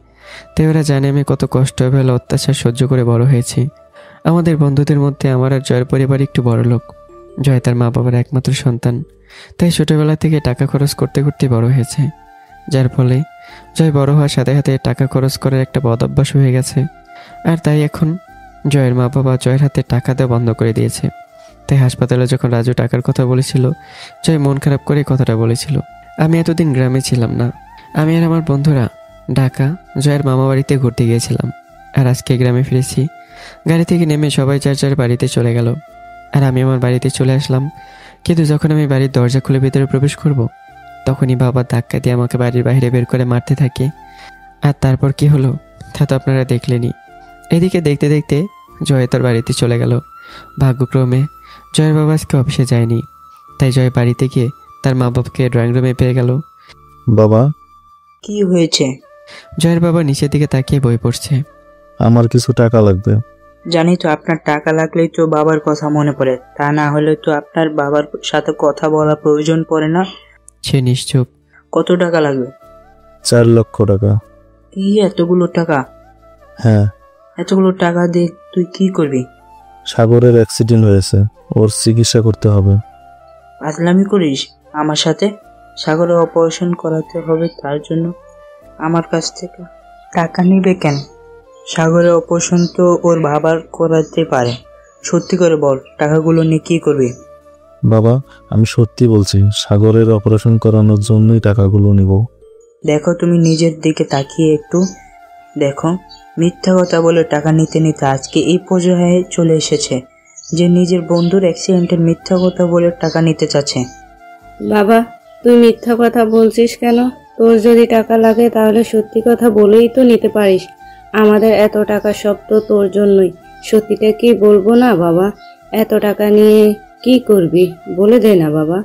Speaker 3: তাই ওরা জানে আমি কত কষ্ট এবং অত্যাচার সহ্য করে বড় হয়েছি। আমাদের বন্ধুদের মধ্যে আমার আর জয়ের পরিবার একটু বড় লোক। জয় তার মা বাবার একমাত্র সন্তান, তাই ছোটবেলা থেকে টাকা খরচ করতে করতে বড় হয়েছে, যার ফলে জয় বড় হওয়ার সাথে সাথে টাকা খরচ করার একটা বদ অভ্যাস হয়ে গেছে। আর তাই এখন জয়ের মা বাবা জয়ের হাতে টাকা দেওয়া বন্ধ করে দিয়েছে। তাই হাসপাতালে যখন রাজু টাকার কথা বলেছিল, জয় মন খারাপ করে কথাটা বলেছিল। আমি এতদিন গ্রামে ছিলাম না। আমি আর আমার বন্ধুরা ঢাকা জয়ের মামা বাড়িতে ঘুরতে গিয়েছিলাম, আর আজকে গ্রামে ফিরেছি। গাড়ি থেকে নেমে সবাই যার যার বাড়িতে চলে গেল, আর আমি আমার বাড়িতে চলে আসলাম। কিন্তু যখন আমি বাড়ির দরজা খুলে ভেতরে প্রবেশ করব, তখনই বাবা ধাক্কা দিয়ে আমাকে বাড়ির বাইরে বের করে মারতে থাকে। আর তারপর কি হলো তা তো আপনারা দেখলেনি। এদিকে দেখতে দেখতে জয় তার বাড়িতে চলে গেল। ভাগ্যক্রমে জয়ের বাবা আজকে অফিসে যায়নি, তাই জয় বাড়িতে গিয়ে তার মা বাবাকে ড্রয়িং রুমে পেয়ে গেল।
Speaker 9: বাবা,
Speaker 13: কি হয়েছে?
Speaker 3: জয়ের বাবা নিচের দিকে তাকিয়ে বই পড়ছে।
Speaker 9: আমার কিছু টাকা লাগবে।
Speaker 13: জানি তো আপনার টাকা লাগলেই তো বাবার কথা মনে পড়ে, তা না হলে তো আপনার বাবার সাথে কথা বলার প্রয়োজন পড়ে না।
Speaker 3: সে নিশ্চুপ।
Speaker 13: কত টাকা লাগবে?
Speaker 9: 4 লক্ষ টাকা।
Speaker 13: কি এতগুলো টাকা?
Speaker 9: হ্যাঁ।
Speaker 13: এতগুলো টাকা দিয়ে তুই কি করবি?
Speaker 9: সাগরের অ্যাক্সিডেন্ট হয়েছে, ওর চিকিৎসা করতে হবে।
Speaker 13: ফাজলামি করিস আমার সাথে? সাগরের অপারেশন করাতে হবে, তার জন্য আমার কাছ থেকে টাকা নিবে কেন? সাগরের অপারেশন তো ওর বাবার করাতে পারে। সত্যি করে বল, টাকাগুলো নিয়ে কি করবি?
Speaker 9: বাবা, আমি সত্যি বলছি, সাগরের অপারেশন করানোর জন্যই টাকাগুলো নিব।
Speaker 13: দেখো, তুমি নিজের দিকে তাকিয়ে একটু দেখো। মিথ্যা কথা বলে টাকা নিতে নিতে আজকে এই পর্যায়ে চলে এসেছে যে নিজের বন্ধুর অ্যাক্সিডেন্টের মিথ্যা কথা বলে টাকা নিতে চাচ্ছে।
Speaker 14: বাবা, তুই মিথ্যা কথা বলছিস কেন? তোর যদি টাকা লাগে তাহলে সত্যি কথা বলেই তো নিতে পারিস। আমাদের এত টাকা সব তো তোর জন্যই। সত্যিটা কি বলবো না বাবা? এত টাকা নিয়ে কি করবি বলে দে না বাবা।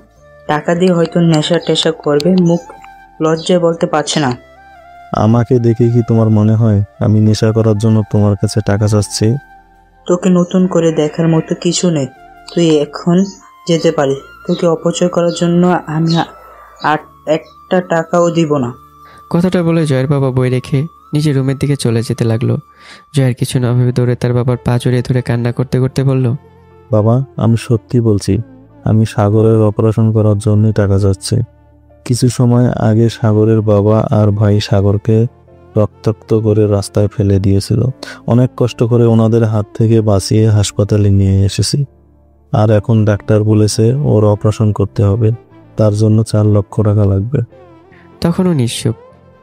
Speaker 13: টাকা দিয়ে হয়তো নেশা টেশা করবে, মুখ লজ্জায় বলতে পারছে না।
Speaker 9: আমাকে দেখে কি তোমার মনে হয় আমি নেশা করার জন্য তোমার কাছে টাকা চাচ্ছি?
Speaker 13: তোকে নতুন করে দেখার মতো কিছু নেই, তুই এখন যেতে পারিস। তোকে অপচয় করার জন্য আমি আর একটা টাকাও দিব না।
Speaker 3: কথাটা বলে জয়ের বাবা বই রেখে নিজের রুমের দিকে চলে যেতে লাগলো। জয়ের কিছু না ভেবে দৌড়ে তার বাবার পা জড়িয়ে ধরে কান্না করতে করতে বলল,
Speaker 9: বাবা, আমি সত্যি বলছি, আমি সাগরের অপারেশন করার জন্যই টাকা চাচ্ছি। কিছু সময় আগে সাগরের বাবা আর ভাই সাগরকে রক্তাক্ত করে রাস্তায় ফেলে দিয়েছিল। অনেক কষ্ট করে ওনাদের হাত থেকে বাঁচিয়ে হাসপাতালে নিয়ে এসেছি, আর এখন ডাক্তার বলেছে ওর অপারেশন করতে হবে, তার জন্য 4 লক্ষ টাকা লাগবে।
Speaker 3: তখনও নিশ্চুপ।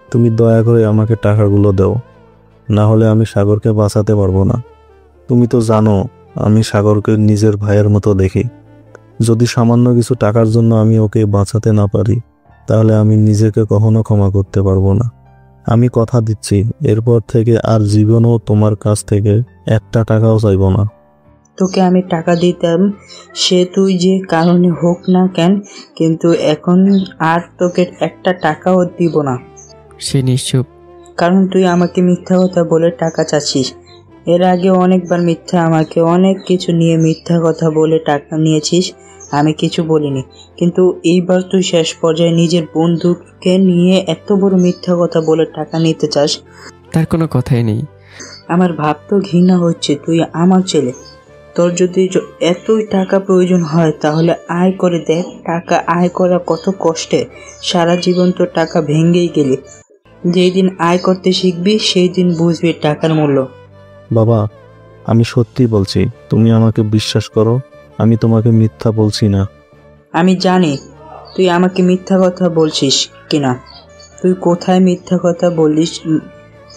Speaker 9: তুমি দয়া করে আমাকে টাকাগুলো দাও, না হলে আমি সাগরকে বাঁচাতে পারবো না। তুমি তো জানো আমি সাগরকে নিজের ভাইয়ের মতো দেখি। যদি সামান্য কিছু টাকার জন্য আমি ওকে বাঁচাতে না পারি, তাহলে আমি নিজেকে কখনো ক্ষমা করতে পারবো না। আমি কথা দিচ্ছি, এরপর থেকে আর জীবনেও তোমার কাছ থেকে একটা টাকাও চাইব না।
Speaker 13: তোকে আমি টাকা দিতাম, সে তুই যে কারণে হোক না কেন, কিন্তু এখন আর তোকে একটা টাকাও দিব না।
Speaker 3: সে নিশ্চুপ।
Speaker 13: কারণ তুই আমাকে মিথ্যা কথা বলে টাকা চাচ্ছিস। এর আগে অনেকবার আমাকে অনেক কিছু নিয়ে মিথ্যা কথা বলে টাকা নিয়েছিস, আমি কিছু বলিনি। কিন্তু এইবার তুই শেষ পর্যায়ে নিজের বন্ধুকে নিয়ে এত বড় মিথ্যা কথা বলে টাকা নিতে চাস।
Speaker 3: তার কোনো কথাই নেই।
Speaker 13: আমার ভাবতেও ঘৃণা হচ্ছে, তুই আমার ছেলে। তোর যদি এতই টাকা প্রয়োজন হয় তাহলে আয় করে দেখ। টাকা আয় করা কত কষ্টে, সারা জীবন তো টাকা ভেঙেই গেলি। যেই দিন আয় করতে শিখবি সেই দিন বুঝবি টাকার মূল্য।
Speaker 9: বাবা, আমি সত্যি বলছি, তুমি আমাকে বিশ্বাস করো, আমি তোমাকে মিথ্যা বলছি না।
Speaker 13: আমি জানি তুই আমাকে মিথ্যা কথা বলছিস কিনা। তুই কোথায় মিথ্যা কথা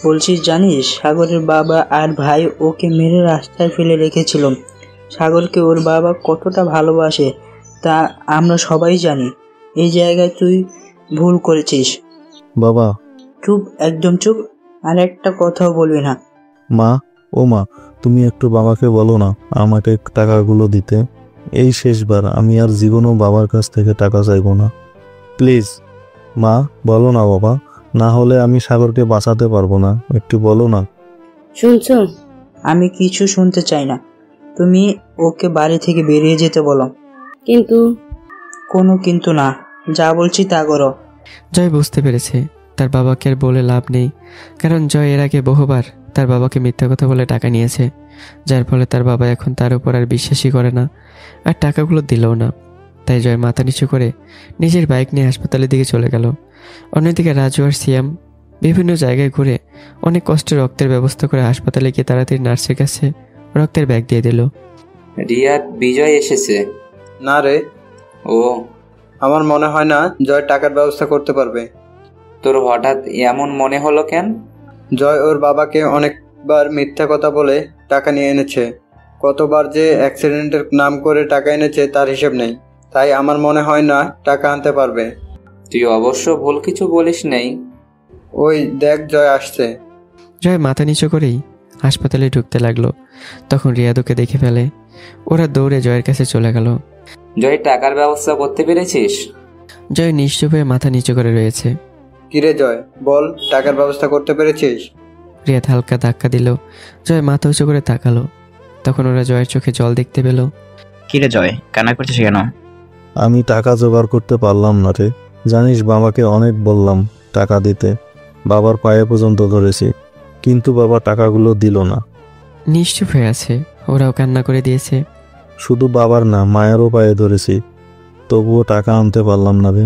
Speaker 13: বলছিস জানিস? সাগরের বাবা আর ভাই ওকে মেরে রাস্তায় ফেলে রেখেছিল। সাগরকে ওর বাবা কতটা ভালোবাসে তা আমরা সবাই জানি। এই জায়গায় তুই ভুল করেছিস।
Speaker 9: বাবা।
Speaker 13: চুপ, একদম চুপ, আর একটা কথাও বলবি না।
Speaker 9: মা, ও মা, তুমি একটু বাবাকে বলো না আমাকে টাকাগুলো দিতে। এই শেষবার, আমি আর জীবনও বাবার কাছ থেকে টাকা চাইবো না। প্লিজ মা, বলো না বাবা, না হলে আমি সাগরকে বাঁচাতে পারবো না। একটু বলো না।
Speaker 14: শুনছো?
Speaker 13: আমি কিছু শুনতে চাই না। তুমি ওকে বাড়ি থেকে বেরিয়ে যেতে বলো।
Speaker 14: কিন্তু
Speaker 13: কোনো কিন্তু না, যা বলছি তা করো।
Speaker 3: জয় বুঝতে পেরেছে তার বাবাকে আর বলে লাভ নেই, কারণ জয় এর আগে বহুবার তার বাবাকে মিথ্যা কথা বলে টাকা নিয়েছে, যার ফলে তার বাবা এখন তার উপর আর বিশ্বাসই করে না, আর টাকাগুলো দিলও না। তাই জয় মাথা নিচু করে নিজের বাইক নিয়ে হাসপাতালের দিকে চলে গেল। অন্যদিকে রাজু আর সিয়াম বিভিন্ন জায়গায় ঘুরে অনেক কষ্টে রক্তের ব্যবস্থা করে হাসপাতালে গিয়ে তাড়াতাড়ি নার্সের কাছে রক্তের ব্যাগ দিয়ে দিল।
Speaker 12: রিয়াদ, বিজয় এসেছে?
Speaker 11: না রে।
Speaker 12: ও,
Speaker 11: আমার মনে হয় না জয় টাকার ব্যবস্থা করতে পারবে।
Speaker 12: তোর হঠাৎ এমন মনে হলো কেন?
Speaker 11: জয় ওর বাবাকে অনেকবার মিথ্যা কথা বলে টাকা নিয়ে এনেছে। কতবার যে অ্যাক্সিডেন্টের নাম করে টাকা এনেছে তার হিসেব নেই। তাই আমার মনে হয় না টাকা আনতে পারবে।
Speaker 12: তুই অবশ্য ভুল কিছু বলিস নেই।
Speaker 11: ওই দেখ, জয় আসছে।
Speaker 3: জয় মাথা নিচু করেই হাসপাতালে ঢুকতে লাগলো। তখন রিয়াদকে দেখে ফেলে। ওরা দৌড়ে জয়ের কাছে চলে গেল।
Speaker 12: জয়, টাকার ব্যবস্থা করতে পেরেছিস?
Speaker 3: জয় নিশ্চুপ হয়ে মাথা নিচু করে রয়েছে।
Speaker 11: কিরে জয়, বল, টাকার ব্যবস্থা করতে পেরেছিস?
Speaker 3: রিয়াদ হালকা ধাক্কা দিল। জয় মাথা উঁচু করে তাকালো। তখন ওরা জয়ের চোখে জল দেখতে পেল।
Speaker 10: কিরে জয়, কান্না করছিস কেন?
Speaker 9: আমি টাকা জোগাড় করতে পারলাম না রে। জানিস, বাবাকে অনেক বললাম টাকা দিতে, বাবার পায়ে পর্যন্ত ধরেছি, কিন্তু বাবা টাকাগুলো দিল না।
Speaker 3: নিশ্চুপ হয়ে আছে। ওরাও কান্না করে দিয়েছে।
Speaker 9: শুধু বাবার না, মায়েরও পায়ে ধরেছি, তবুও টাকা আনতে পারলাম না রে।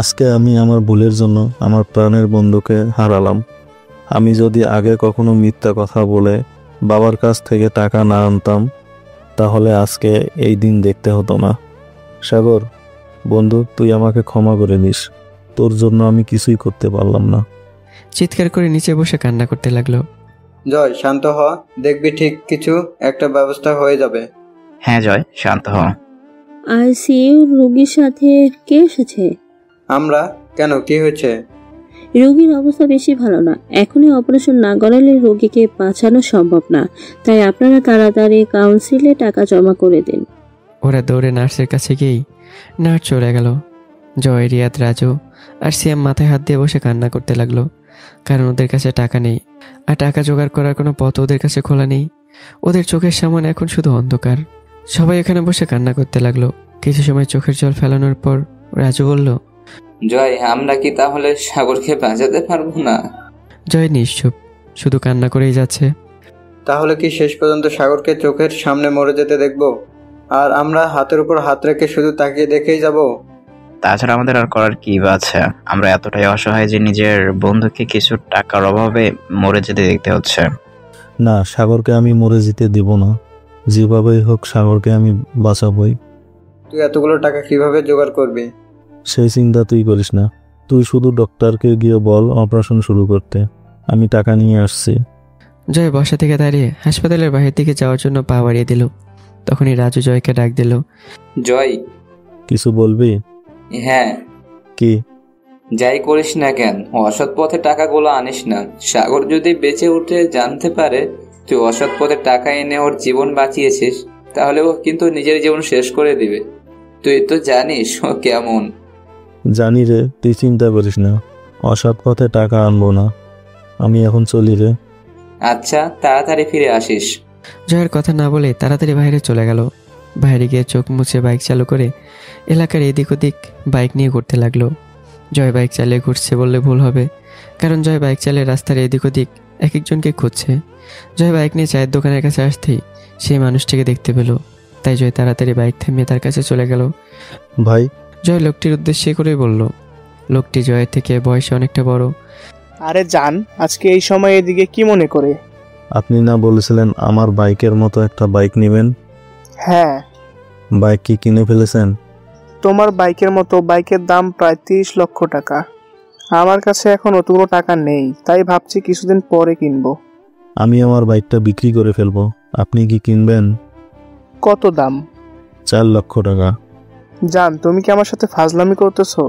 Speaker 9: আজকে আমি আমার ভুলের জন্য আমার প্রাণের বন্ধুকে হারালাম। আমি যদি আগে কখনো মিথ্যা কথা বলে বাবার কাছ থেকে টাকা না আনতাম, তাহলে আজকে এই দিন দেখতে হতো না। সাগর বন্ধু, তুই আমাকে ক্ষমা করে দিস। তোর জন্য আমি কিছুই করতে পারলাম না।
Speaker 3: চিৎকার করে নিচে বসে কান্না করতে লাগলো।
Speaker 11: জয়, শান্ত হ, দেখবি ঠিক কিছু একটা ব্যবস্থা হয়ে যাবে।
Speaker 10: হ্যাঁ জয়, শান্ত হ।
Speaker 14: আইসিইউ রোগীর সাথে কে এসেছে?
Speaker 11: আমরা। কেন, কি হয়েছে?
Speaker 14: রোগীর অবস্থা বেশি ভালো না, এখনই অপারেশন না করালে রোগীকে বাঁচানো সম্ভব না। তাই আপনারা তাড়াতাড়ি কাউন্সিলে টাকা জমা করে দিন।
Speaker 3: ওরা দৌড়ে নার্সের কাছে গিয়েই নার্স চলে গেল। জয়, রিয়াদ, রাজু আর সিয়াম মাথায় হাত দিয়ে বসে কান্না করতে লাগলো, কারণ ওদের কাছে টাকা নেই, আর টাকা জোগাড় করার কোনো পথ ওদের কাছে খোলা নেই। ওদের চোখের সামনে এখন শুধু অন্ধকার। সবাই এখানে বসে কান্না করতে লাগলো। কিছু সময় চোখের জল ফেলানোর পর রাজু বলল,
Speaker 12: জয়, আমরা কি তাহলে সাগরকে বাঁচাতে পারবো না?
Speaker 3: জয় নিশ্চুপ, শুধু কান্না করেই যাচ্ছে।
Speaker 11: তাহলে কি শেষ পর্যন্ত সাগরকে চোখের সামনে মরে যেতে দেখব, আর আমরা হাতের উপর হাত রেখে শুধু তাকিয়ে দেখেই যাব?
Speaker 10: তাছাড়া আমাদের আর করার কি বা আছে? আমরা এতটাই অসহায় যে নিজের বন্ধুকে কিছু টাকার অভাবে মরে যেতে দেখতে হচ্ছে।
Speaker 9: না, সাগরকে আমি মরে যেতে দেব না। যেভাবেই হোক সাগরকে আমি বাঁচাবই।
Speaker 11: তুই এতগুলো টাকা কিভাবে জোগাড় করবি?
Speaker 9: সেই চিন্তা তুই করিস না। তুই শুধু ডক্টরকে গিয়ে বল অপারেশন শুরু করতে, আমি টাকা নিয়ে আসছি।
Speaker 3: জয় বসা থেকে দাঁড়িয়ে হাসপাতালের বাইরের দিকে যাওয়ার জন্য পা বাড়িয়ে দিল। তখনই রাজু জয়কে ডাক দিল।
Speaker 12: জয়,
Speaker 9: কিছু বলবি?
Speaker 12: হ্যাঁ।
Speaker 9: কি?
Speaker 12: যাই করিস না কেন, অসৎ পথে টাকাগুলো আনিস না। সাগর যদি বেঁচে উঠে জানতে পারে তুই অসৎ পথে টাকা এনে ওর জীবন বাঁচিয়েছিস, তাহলে ও কিন্তু নিজের জীবন শেষ করে দিবে। তুই তো জানিস ও কেমন।
Speaker 9: জানি রে, তুই চিন্তা করিস না, অসৎ পথে টাকা আনবো না। আমি এখন চলি রে।
Speaker 12: আচ্ছা, তাড়াতাড়ি ফিরে আসিস।
Speaker 3: জয়ের কথা না বলে তাড়াতাড়ি বাইরে চলে গেল। বাইরে গিয়ে চোখ মুছে বাইক চালু করে এলাকার এদিক ওদিক বাইক নিয়ে ঘুরতে লাগলো। জয় বাইক চালিয়ে ঘুরছে বললে ভুল হবে, কারণ জয় বাইক চালিয়ে রাস্তার এদিক ওদিক এক একজনকে খুঁজছে। জয় বাইক নিয়ে চায়ের দোকানের কাছে আসতেই সেই মানুষটিকে দেখতে পেল। তাই জয় তাড়াতাড়ি বাইক থামিয়ে তার কাছে চলে গেল।
Speaker 9: ভাই।
Speaker 3: জয় লোকটির উদ্দেশ্যে করেই বলল। লোকটি জয়ের থেকে বয়সে অনেকটা বড়।
Speaker 15: আরে জান, আজকে এই সময় এদিকে কি মনে করে?
Speaker 9: আপনি না বলেছিলেন আমার বাইকের মতো একটা বাইক নেবেন?
Speaker 15: হ্যাঁ।
Speaker 9: বাইক কি কিনে ফেলেছেন?
Speaker 15: তোমার বাইকের মতো বাইকের দাম প্রায় 30 লক্ষ টাকা। আমার কাছে এখন অতগুলো টাকা নেই, তাই ভাবছি কিছুদিন পরে কিনবো।
Speaker 9: আমি আমার বাইকটা বিক্রি করে ফেলবো, আপনি কি কিনবেন?
Speaker 15: কত দাম?
Speaker 9: 4 লক্ষ টাকা।
Speaker 15: জান, তুমি কি আমার সাথে ফাজলামি করতেছো?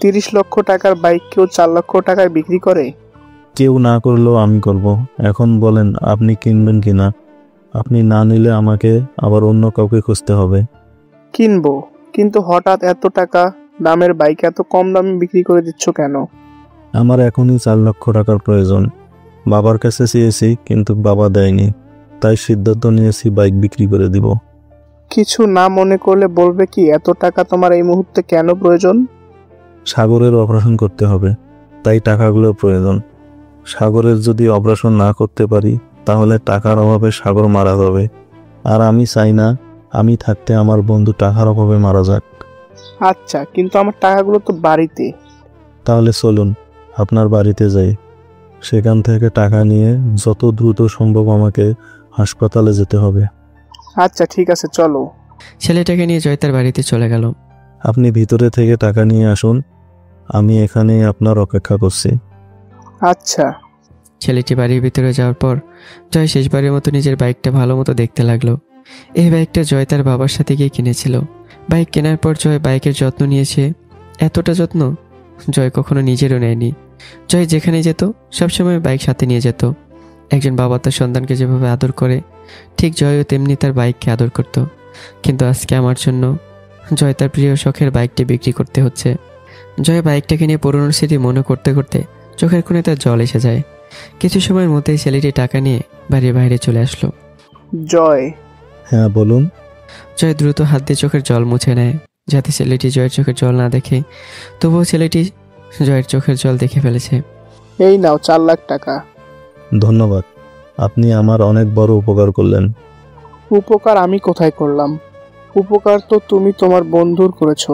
Speaker 15: 30 লক্ষ টাকার বাইক কেউ 4 লক্ষ টাকায় বিক্রি করে?
Speaker 9: কেউ না করলেও আমি করব। এখন বলেন আপনি কিনবেন কিনা? আপনি না নিলে আমাকে আবার অন্য কাউকে খুঁজতে হবে।
Speaker 15: কিনবো, কিন্তু হঠাৎ এত টাকা দামের বাইক এত কম দামে বিক্রি করে দিচ্ছ কেন?
Speaker 9: আমার এখনই 4 লক্ষ টাকার প্রয়োজন। বাবার কাছে চেয়েছি কিন্তু বাবা দেয়নি, তাই সিদ্ধান্ত নিয়েছি বাইক বিক্রি করে দিব।
Speaker 15: কিছু না মনে করলে বলবে কি এত টাকা তোমার এই মুহূর্তে কেন প্রয়োজন?
Speaker 9: সাগরের অপারেশন করতে হবে, তাই টাকাগুলোর প্রয়োজন। সাগরের যদি অপারেশন না করতে পারি তাহলে টাকার অভাবে সাগর মারা যাবে, আর আমি চাই না আমি থাকতে আমার বন্ধু টাকার অভাবে মারা যাক।
Speaker 15: আচ্ছা, কিন্তু আমার টাকাগুলো তো বাড়িতে।
Speaker 9: তাহলে চলুন আপনার বাড়িতে যাই, সেখান থেকে টাকা নিয়ে যত দ্রুত সম্ভব আমাকে হাসপাতালে যেতে হবে।
Speaker 15: আচ্ছা ঠিক আছে, চলো।
Speaker 3: ছেলেটাকে নিয়ে জয় তার বাড়িতে চলে গেল।
Speaker 9: আপনি ভিতরে থেকে টাকা নিয়ে আসুন, আমি এখানেই আপনার অপেক্ষা করছি।
Speaker 15: আচ্ছা।
Speaker 3: ছেলেটি বাড়ির ভিতরে যাওয়ার পর জয় শেষবারের মতো নিজের বাইকটা ভালো মতো দেখতে লাগলো। এই বাইকটা জয় তার বাবার সাথে গিয়ে কিনেছিল। বাইক কেনার পর জয় বাইকের যত্ন নিয়েছে, এতটা যত্ন জয় কখনো নিজেরও নেয়নি। জয় যেখানে যেত সবসময় বাইক সাথে নিয়ে যেত। একজন বাবা তার সন্তানকে যেভাবে আদর করে ঠিক জয়ও তেমনি তার বাইককে আদর করত। কিন্তু আজকে আমার জন্য জয় তার প্রিয় শখের বাইকটি বিক্রি করতে হচ্ছে। জয় বাইকটাকে নিয়ে পুরনো স্মৃতি মনে করতে করতে চোখের কোণে তার জল এসে যায়। কিছু সময়ের মধ্যেই ছেলেটি টাকা নিয়ে বাড়ির বাইরে চলে আসলো।
Speaker 15: জয়।
Speaker 9: হ্যাঁ বলুন।
Speaker 3: জয় দ্রুত হাত দিয়ে চোখের জল মুছে নেয় যাতে ছেলেটি জয়ের চোখের জল না দেখে, তবুও ছেলেটি জয়ের চোখের জল দেখে ফেলেছে।
Speaker 15: এই নাও 4 লাখ টাকা।
Speaker 9: ধন্যবাদ, আপনি আমার অনেক বড় উপকার করলেন।
Speaker 15: উপকার আমি কোথায় করলাম? উপকার তো তুমি তোমার বন্ধুর করেছো।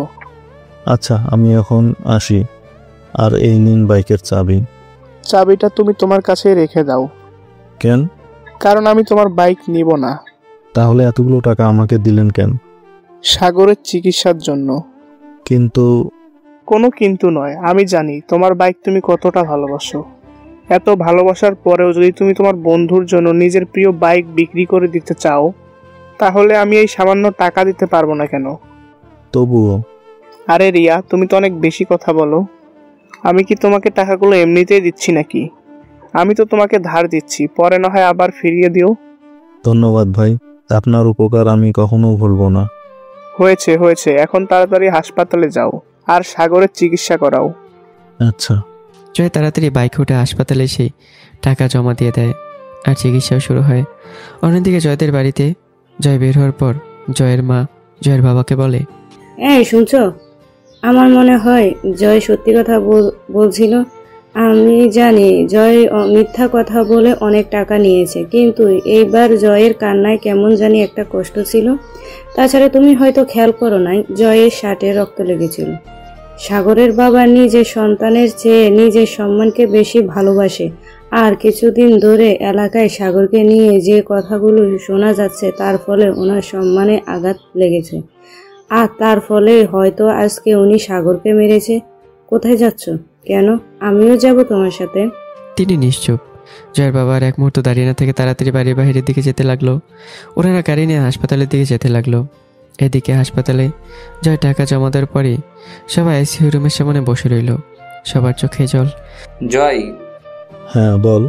Speaker 9: আচ্ছা আমি এখন আসি, আর এই নিন বাইকের চাবি।
Speaker 15: চাবিটা তুমি তোমার কাছে রেখে দাও।
Speaker 9: কেন?
Speaker 15: কারণ আমি তোমার বাইক নিব না।
Speaker 9: তাহলে এতগুলো টাকা আমাকে দিলেন কেন?
Speaker 15: সাগরের চিকিৎসার জন্য।
Speaker 9: কিন্তু
Speaker 15: কোনো কিন্তু নয়, আমি জানি তোমার বাইক তুমি কতটা ভালোবাসো। এত ভালোবাসার পরেও যদি তুমি তোমার বন্ধুর জন্য নিজের প্রিয় বাইক বিক্রি করে দিতে চাও, তাহলে আমি এই সামান্য টাকা দিতে পারবো না কেন?
Speaker 9: তবুও।
Speaker 15: আরে রিয়া, তুমি তো অনেক বেশি কথা বলো। আমি কি তোমাকে টাকাগুলো এমনিতেই দিচ্ছি নাকি? আমি তো তোমাকে ধার দিচ্ছি, পরে না হয় আবার ফিরিয়ে দিও।
Speaker 9: ধন্যবাদ ভাই, আপনার উপকার আমি কখনো ভুলবো না।
Speaker 15: হয়েছে হয়েছে, এখন তাড়াতাড়ি হাসপাতালে যাও আর সাগরের চিকিৎসা করাও।
Speaker 9: আচ্ছা।
Speaker 3: জয় তাড়াতাড়ি বাইকে উঠে হাসপাতালে এসে টাকা জমা দিয়ে দেয় আর চিকিৎসাও শুরু হয়। অন্যদিকে জয়দের বাড়িতে জয় বের হওয়ার পর জয়ের মা জয়ের বাবাকে বলে,
Speaker 14: এই শুনছো, আমার মনে হয় জয় সত্যি কথা বলছিল। আমি জানি জয় মিথ্যা কথা বলে অনেক টাকা নিয়েছে, কিন্তু এইবার জয়ের কান্নায় কেমন জানি একটা কষ্ট ছিল। তাছাড়া তুমি হয়তো খেয়াল করো নাই, জয়ের শার্টে রক্ত লেগেছিল। সাগরের বাবা নিজের সন্তানের চেয়ে নিজের সম্মানকে বেশি ভালোবাসে, আর কিছুদিন ধরে এলাকায় সাগরকে নিয়ে যে কথাগুলো শোনা যাচ্ছে তার ফলে ওনার সম্মানে আঘাত লেগেছে, আর তার ফলে হয়তো আজকে উনি সাগরকে মেরেছে। কোথায় যাচ্ছ? কেন? আমিও যাব তোমার সাথে।
Speaker 3: তিনি নিশ্চুপ। জয়ের বাবার এক মুহূর্ত দাঁড়িয়ে না থেকে তাড়াতাড়ি বাড়ির বাইরের দিকে যেতে লাগলো। ওনারা গাড়ি নিয়ে হাসপাতালের দিকে যেতে লাগলো। এদিকে হাসপাতালে জয় টাকা জমা দেওয়ার পরে সবাই আইসিইউ রুমের সামনে বসে রইল, সবার চোখে জল।
Speaker 12: জয়।
Speaker 9: হ্যাঁ বল।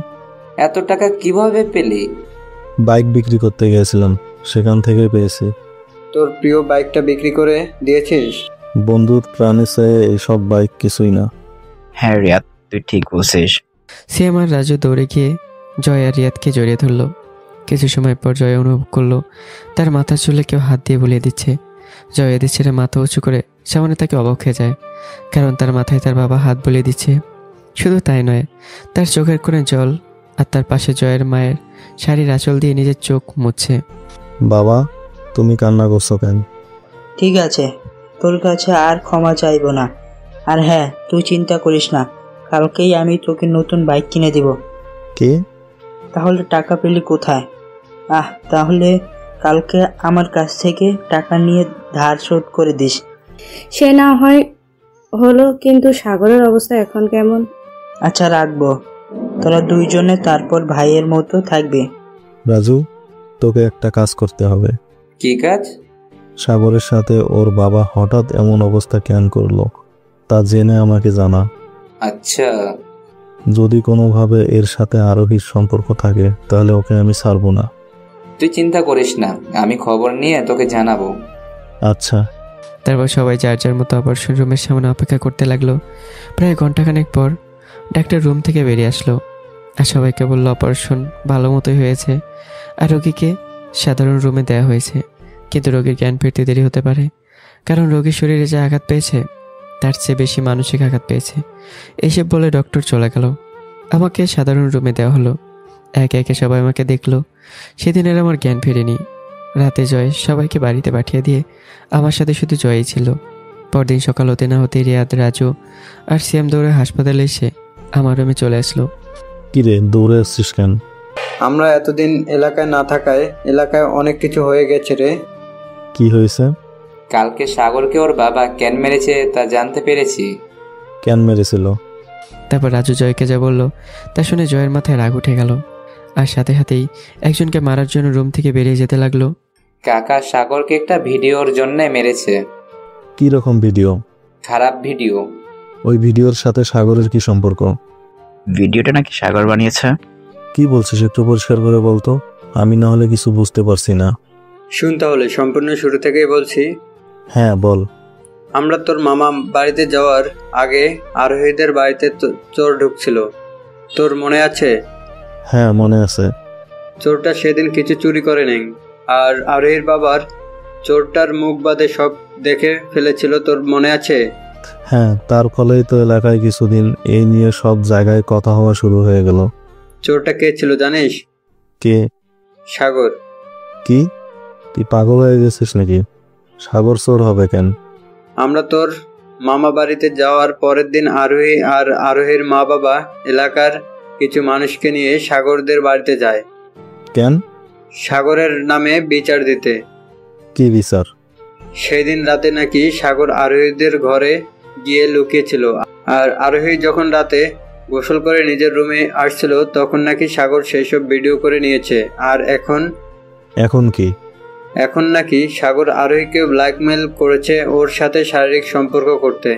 Speaker 12: এত টাকা কিভাবে পেলি?
Speaker 9: বাইক বিক্রি করতে গিয়েছিলাম, সেখান থেকে পেয়েছি।
Speaker 11: তোর প্রিয় বাইকটা বিক্রি করে দিয়েছিস?
Speaker 9: বন্ধুর প্রাণে চেয়ে এইসব বাইক কিছুই না।
Speaker 10: হ্যাঁ রিয়াদ, তুই ঠিক বলছিস।
Speaker 3: সিএম আর রাজু দৌড়ে গিয়ে জয় আর রিয়াদকে জড়িয়ে ধরল। কিছু সময় পর জয় অনুভব করলো তার মাথার চুলে কেউ হাত দিয়ে বুলিয়ে দিচ্ছে। জয় এদের ছেড়ে মাথা উঁচু করে সামনে তাকে অবাক হয়ে যায়, কারণ তার মাথায় তার বাবা হাত বুলিয়ে দিচ্ছে। শুধু তাই নয়, তার চোখের কোণে জল, আর তার পাশে জয়ের মায়ের শাড়ির আঁচল দিয়ে নিজের চোখ মুছছে।
Speaker 9: বাবা, তুমি কান্না করছো কেন?
Speaker 13: ঠিক আছে, তোর কাছে আর ক্ষমা চাইবো না। আর হ্যাঁ, তুই চিন্তা করিস না, কালকেই আমি তোকে নতুন বাইক কিনে দিব।
Speaker 9: কে?
Speaker 13: তাহলে টাকা পেলি কোথায়? তাহলে কালকে আমার কাছ থেকে টাকা নিয়ে ধার শোধ করে দিস।
Speaker 14: সে না হয় হলো, কিন্তু সাগরের অবস্থা এখন কেমন?
Speaker 13: আচ্ছা রাখবো, তোরা দুইজনে তারপর ভাইয়ের মতো থাকবে।
Speaker 9: রাজু, তোকে একটা কাজ করতে হবে।
Speaker 12: কি কাজ?
Speaker 9: সাগরের সাথে ওর বাবা হঠাৎ এমন অবস্থা কেন করলো তা জেনে আমাকে জানা।
Speaker 12: আচ্ছা,
Speaker 9: যদি কোনোভাবে এর সাথে আরোহীর সম্পর্ক থাকে তাহলে ওকে আমি ছাড়বো না।
Speaker 12: তুই চিন্তা করিস না, আমি খবর নিয়ে তোকে জানাবো।
Speaker 9: আচ্ছা।
Speaker 3: তারপর সবাই যার যার মতো অপারেশন রুমের সামনে অপেক্ষা করতে লাগলো। প্রায় ঘন্টাখানেক পর ডাক্তার রুম থেকে বেরিয়ে আসলো আর সবাইকে বললো অপারেশন ভালো মতোই হয়েছে আর রোগীকে সাধারণ রুমে দেওয়া হয়েছে। কিন্তু রোগীর জ্ঞান ফিরতে দেরি হতে পারে, কারণ রোগীর শরীরে যে আঘাত পেয়েছে তার চেয়ে বেশি মানসিক আঘাত পেয়েছে। এইসব বলে ডক্টর চলে গেল। আমাকে সাধারণ রুমে দেওয়া হলো। একে একে সবাই আমাকে দেখলো। সেদিনের আমার জ্ঞান ফেরেনি। রাতে জয় সবাইকে বাড়িতে পাঠিয়ে দিয়ে আমার সাথে শুধু জয়ই ছিল। পরদিন সকাল হতে না হতে রিয়াদ, রাজু আর সিয়াম দৌড়ে হাসপাতালে এসে আমার রুমে চলে আসলো।
Speaker 9: কিরে দৌড়ে আসছিস কেন?
Speaker 11: আমরা এতদিন এলাকায় না থাকায় এলাকায় অনেক কিছু হয়ে গেছে রে।
Speaker 9: কি হয়েছে?
Speaker 12: কালকে সাগরকে ওর বাবা কেন মেরেছে তা জানতে পেরেছি।
Speaker 9: কেন মেরেছিল?
Speaker 3: তারপর রাজু জয়কে যা বলল তা শুনে জয়ের মাথায় রাগ উঠে গেল আর সাথে সাথেই একজনকে মারার জন্য রুম থেকে বেরিয়ে যেতে লাগলো।
Speaker 12: কাকা সাগরকে একটা ভিডিওর জন্য মেরেছে।
Speaker 9: কি রকম ভিডিও?
Speaker 12: খারাপ ভিডিও।
Speaker 9: ওই ভিডিওর সাথে সাগরের কি সম্পর্ক?
Speaker 10: ভিডিওটা নাকি সাগর বানিয়েছে।
Speaker 9: কি বলছিস একটু পরিষ্কার করে বলতো, আমি না হলে কিছু বুঝতে পারছি না।
Speaker 11: শুন তাহলে সম্পূর্ণ শুরু থেকেই বলছি।
Speaker 9: হ্যাঁ বল।
Speaker 11: আমরা তোর মামা বাড়িতে যাওয়ার আগে আরোহীদের বাড়িতে চোর ঢুকছিল, তোর মনে আছে?
Speaker 9: হ্যাঁ মনে আছে।
Speaker 11: চোরটা সেদিন কিছু চুরি করে নেই, আর আরোহীর বাবার চোরটার মুখ বাদে সব দেখে ফেলেছিল, তোর মনে আছে?
Speaker 9: হ্যাঁ, তার ফলেই তো এলাকায় কিছুদিন এই নিয়ে সব জায়গায় কথা হওয়া শুরু হয়ে গেল।
Speaker 11: চোরটা কে ছিল জানিস?
Speaker 9: কে?
Speaker 11: সাগর।
Speaker 9: কি তুই পাগল হয়ে গেছিস নাকি? সাগর চোর হবে কেন?
Speaker 11: আমরা তোর মামা বাড়িতে যাওয়ার পরের দিন আরোহী আর আরোহীর মা বাবা এলাকার কিছু মানুষকে নিয়ে সাগরদের বাড়িতে যায়।
Speaker 9: কেন?
Speaker 11: সাগরের নামে বিচার দিতে।
Speaker 9: কি বিচার?
Speaker 11: সেদিন রাতে নাকি সাগর আরোহীদের ঘরে গিয়ে লুকিয়েছিল, আর আরোহী যখন রাতে গোসল করে নিজের রুমে আসছিল তখন নাকি সাগর সেই সব ভিডিও করে নিয়েছে। আর এখন
Speaker 9: কি?
Speaker 11: এখন নাকি সাগর আরোহীকে ব্ল্যাকমেল করেছে ওর সাথে শারীরিক সম্পর্ক করতে।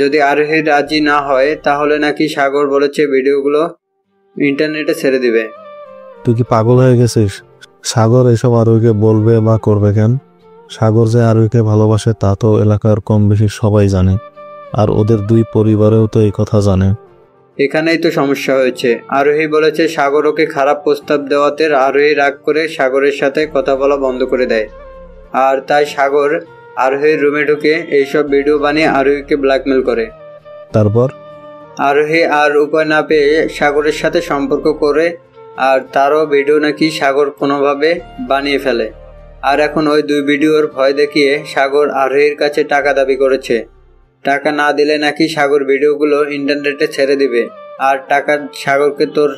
Speaker 11: যদি আরোহী রাজি না হয় তাহলে নাকি সাগর বলেছে ভিডিওগুলো ইন্টারনেটে ছেড়ে দিবে।
Speaker 9: তুই কি পাগল হয়ে গেছিস? সাগর এসব আরোহীকে বলবে বা করবে কেন? সাগর যে আরোহীকে ভালোবাসে তা তো এলাকার কম বেশি সবাই জানে, আর ওদের দুই পরিবারেও তো এই কথা জানে।
Speaker 11: এখানেই তো সমস্যা হয়েছে। আরোহী বলেছে সাগর ওকে খারাপ প্রস্তাব দেওয়াতে আরোহী রাগ করে সাগরের সাথে কথা বলা বন্ধ করে দেয়, আর তাই সাগর আরোহীর রুমে ঢুকে এইসব ভিডিও বানিয়ে আরোহীকে ব্ল্যাকমেল করে।
Speaker 9: তারপর
Speaker 11: আরোহী আর উপায় না পেয়ে সাগরের সাথে সম্পর্ক করে, আর তারও ভিডিও নাকি সাগর কোনোভাবে বানিয়ে ফেলে। আর এখন ওই দুই ভিডিওর ভয় দেখিয়ে সাগর আরোহীর কাছে টাকা দাবি করেছে। টাকা না দিলে নাকি সাগর ভিডিওগুলো ইন্টারনেটে ছেড়ে দিবে, আর টাকা সাগরকে তোর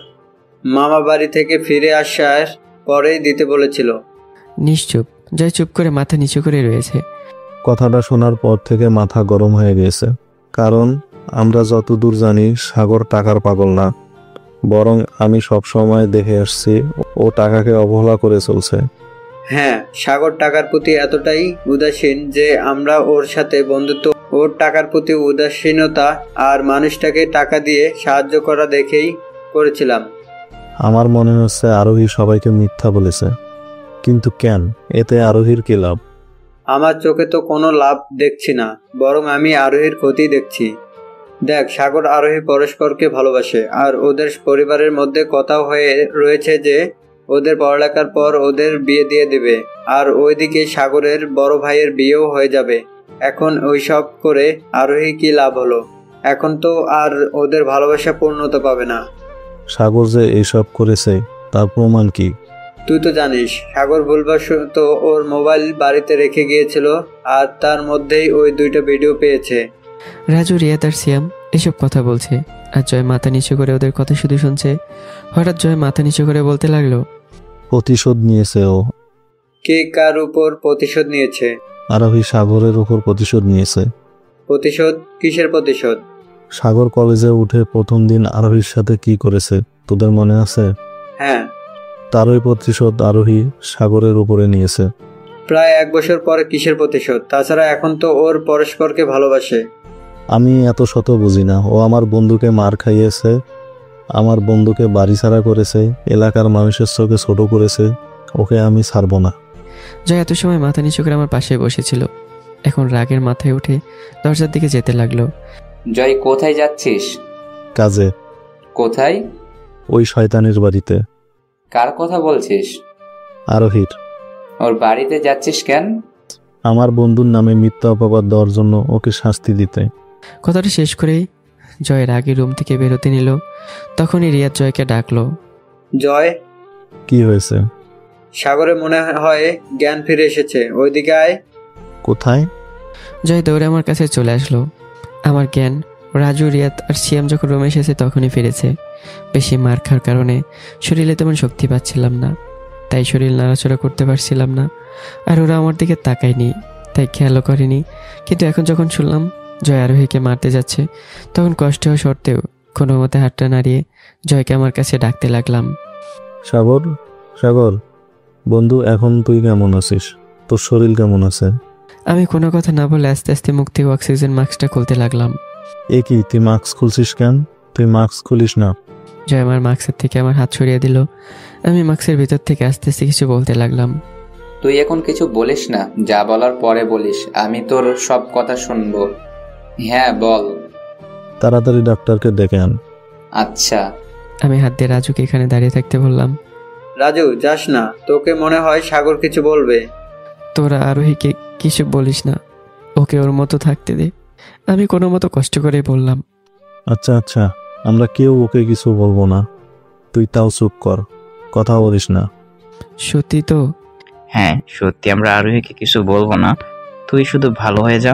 Speaker 11: মামা বাড়ি থেকে ফিরে আসার পরেই দিতে বলেছিল।
Speaker 3: নিশ্চুপ। জয় চুপ করে মাথা নিচু করে রয়েছে।
Speaker 9: কথাটা শোনার পর থেকে মাথা গরম হয়ে গেছে, কারণ আমরা যতদূর জানি সাগর টাকার পাগল না, বরং আমি সব সময় দেখে আসছি ও টাকাকে অবহেলা করে চলছে।
Speaker 11: হ্যাঁ, সাগর টাকার প্রতি এতটাই উদাসীন যে আমরা ওর সাথে বন্ধুত্ব, ওর টাকার প্রতি উদাসীনতা আর মানুষটাকে টাকা দিয়ে সাহায্য করা দেখেই করেছিলাম।
Speaker 9: আমার মনে হচ্ছে আরোহী সবাইকে মিথ্যা বলেছে, কিন্তু কেন? এতে আরোহীর কি লাভ?
Speaker 11: আমার চোখে তো কোনো লাভ দেখছি না, বরং আমি আরোহীর ক্ষতি দেখছি। দেখ, সাগর আরোহী পরস্পরকে ভালোবাসে, আর ওদের পরিবারের মধ্যে কথাও হয়ে রয়েছে যে ওদের পড়ালেখার পর ওদের বিয়ে দিয়ে দিবে, আর ওইদিকে সাগরের বড় ভাইয়ের বিয়েও হয়ে যাবে। এখন ওইসব করে আরোহী কি লাভ হলো? এখন তো আর ওদের ভালোবাসা পূর্ণতা পাবে না।
Speaker 9: সাগর যে এইসব করেছে তার প্রমাণ কি?
Speaker 11: তুই তো জানিস সাগর ভুলবশত ওর মোবাইল বাড়িতে রেখে গিয়েছিল, আর তার মধ্যেই ওই দুইটা ভিডিও পেয়েছে।
Speaker 3: রাজু, রিয়াদ আর সিয়াম এসব কথা বলছে, আর জয় মাথা নিচু করে ওদের কথা শুধু শুনছে। হঠাৎ জয় মাথা নিচু করে বলতে লাগলো,
Speaker 9: প্রতিশোধ নিয়েছে ও।
Speaker 11: কে কার উপর প্রতিশোধ নিয়েছে?
Speaker 9: আরোহী সাগরের উপর প্রতিশোধ নিয়েছে।
Speaker 11: প্রতিশোধ? কিসের প্রতিশোধ?
Speaker 9: সাগর কলেজে উঠে প্রথম দিন আরোহীর সাথে কি করেছে তোদের মনে আছে?
Speaker 11: হ্যাঁ।
Speaker 9: তারই প্রতিশোধ আরোহী সাগরের উপরে নিয়েছে।
Speaker 11: প্রায় 1 বছর পরে কিসের প্রতিশোধ? তাছাড়া এখন তো ওর পরস্পরকে ভালোবাসে।
Speaker 9: আমি এত শত বুঝি না। ও আমার বন্ধুকে মার খাইয়েছে, আমার বন্ধুকে বাড়ি ছাড়া করেছে, এলাকার মানুষের চোখে ছোট করেছে। ওকে আমি ছাড়বো না।
Speaker 3: জয় এত সময় মাথা নিচু করে আমার পাশে বসেছিল, এখন রাগের মাথায় উঠে দরজার দিকে যেতে লাগলো।
Speaker 12: জয়, কোথায় যাচ্ছিস?
Speaker 9: কাজে।
Speaker 12: কোথায়?
Speaker 9: ওই শয়তানের বাড়িতে।
Speaker 12: কার কথা বলছিস?
Speaker 9: আরোহীর।
Speaker 12: ওর বাড়িতে যাচ্ছিস কেন?
Speaker 9: আমার বন্ধুর নামে মিথ্যা অপবাদ দেওয়ার জন্য ওকে শাস্তি দিতে।
Speaker 3: কথাটা শেষ করেই জয় রাগে রুম থেকে বেরোতে নিল, তখনই রিয়াদ জয়কে ডাকলো।
Speaker 11: জয়,
Speaker 9: কি হয়েছে?
Speaker 11: সাগরে মনে হয় জ্ঞান ফিরে এসেছে, ওইদিকে আয়।
Speaker 9: কোথায়?
Speaker 3: জয় দৌড়ে আমার কাছে চলে আসলো। আমার জ্ঞান রাজু, রিয়াদ আর সিয়াম যখন রুমে এসেছে তখনই ফিরেছে। বেশি মার খাওয়ার কারণে শরীরে তেমন শক্তি পাচ্ছিলাম না, তাই শরীর নাড়াচড়া করতে পারছিলাম না। আর ওরা আমার দিকে তাকায়নি, তাই খেয়ালও করেনি। কিন্তু এখন যখন শুনলাম জয় আরোহীকে মারতে যাচ্ছে, তখন কষ্ট হওয়া সত্ত্বেও কোনো মতে হাতটা নাড়িয়ে জয়কে আমার কাছে ডাকতে লাগলাম।
Speaker 9: সাগর, সাগর বন্ধু, এখন তুই কেমন আছিস? তোর শরীর কেমন আছে?
Speaker 3: আমি কোনো কথা না বলে আস্তে আস্তে মুখ থেকে অক্সিজেন মাস্কটা খুলতে লাগলাম।
Speaker 9: এ কি, তুই মাস্ক খুলছিস কেন? তুই মাস্ক খুলিস না।
Speaker 3: জয় আমার মাস্কের থেকে আমার হাত সরিয়ে দিল। আমি মাস্কের ভিতর থেকে আস্তে আস্তে কিছু বলতে লাগলাম।
Speaker 12: তুই এখন কিছু বলিস না, যা বলার পরে বলিস, আমি তোর সব কথা শুনবো। হ্যাঁ বল।
Speaker 9: তাড়াতাড়ি ডাক্তারকে ডেকে আন।
Speaker 12: আচ্ছা।
Speaker 3: আমি হাত দিয়ে রাজুকে এখানে দাঁড়িয়ে থাকতে বললাম।
Speaker 11: রাজু, যাস না, তোকে মনে হয় সাগর কিছু বলবে।
Speaker 3: তোরা আরোহীকে কিছু বলিস না, ওকে ওর মতো থাকতে দে। আমি কোনো মতো কষ্ট করে বললাম।
Speaker 9: আচ্ছা আচ্ছা, আমরা কেউ ওকে কিছু বলবো না, তুই তাও চুপ কর, কথা বলিস না।
Speaker 3: সত্যি তো?
Speaker 10: হ্যাঁ সত্যি, আমরা আরোহীকে কিছু বলবো না, তুই শুধু ভালো হয়ে যা।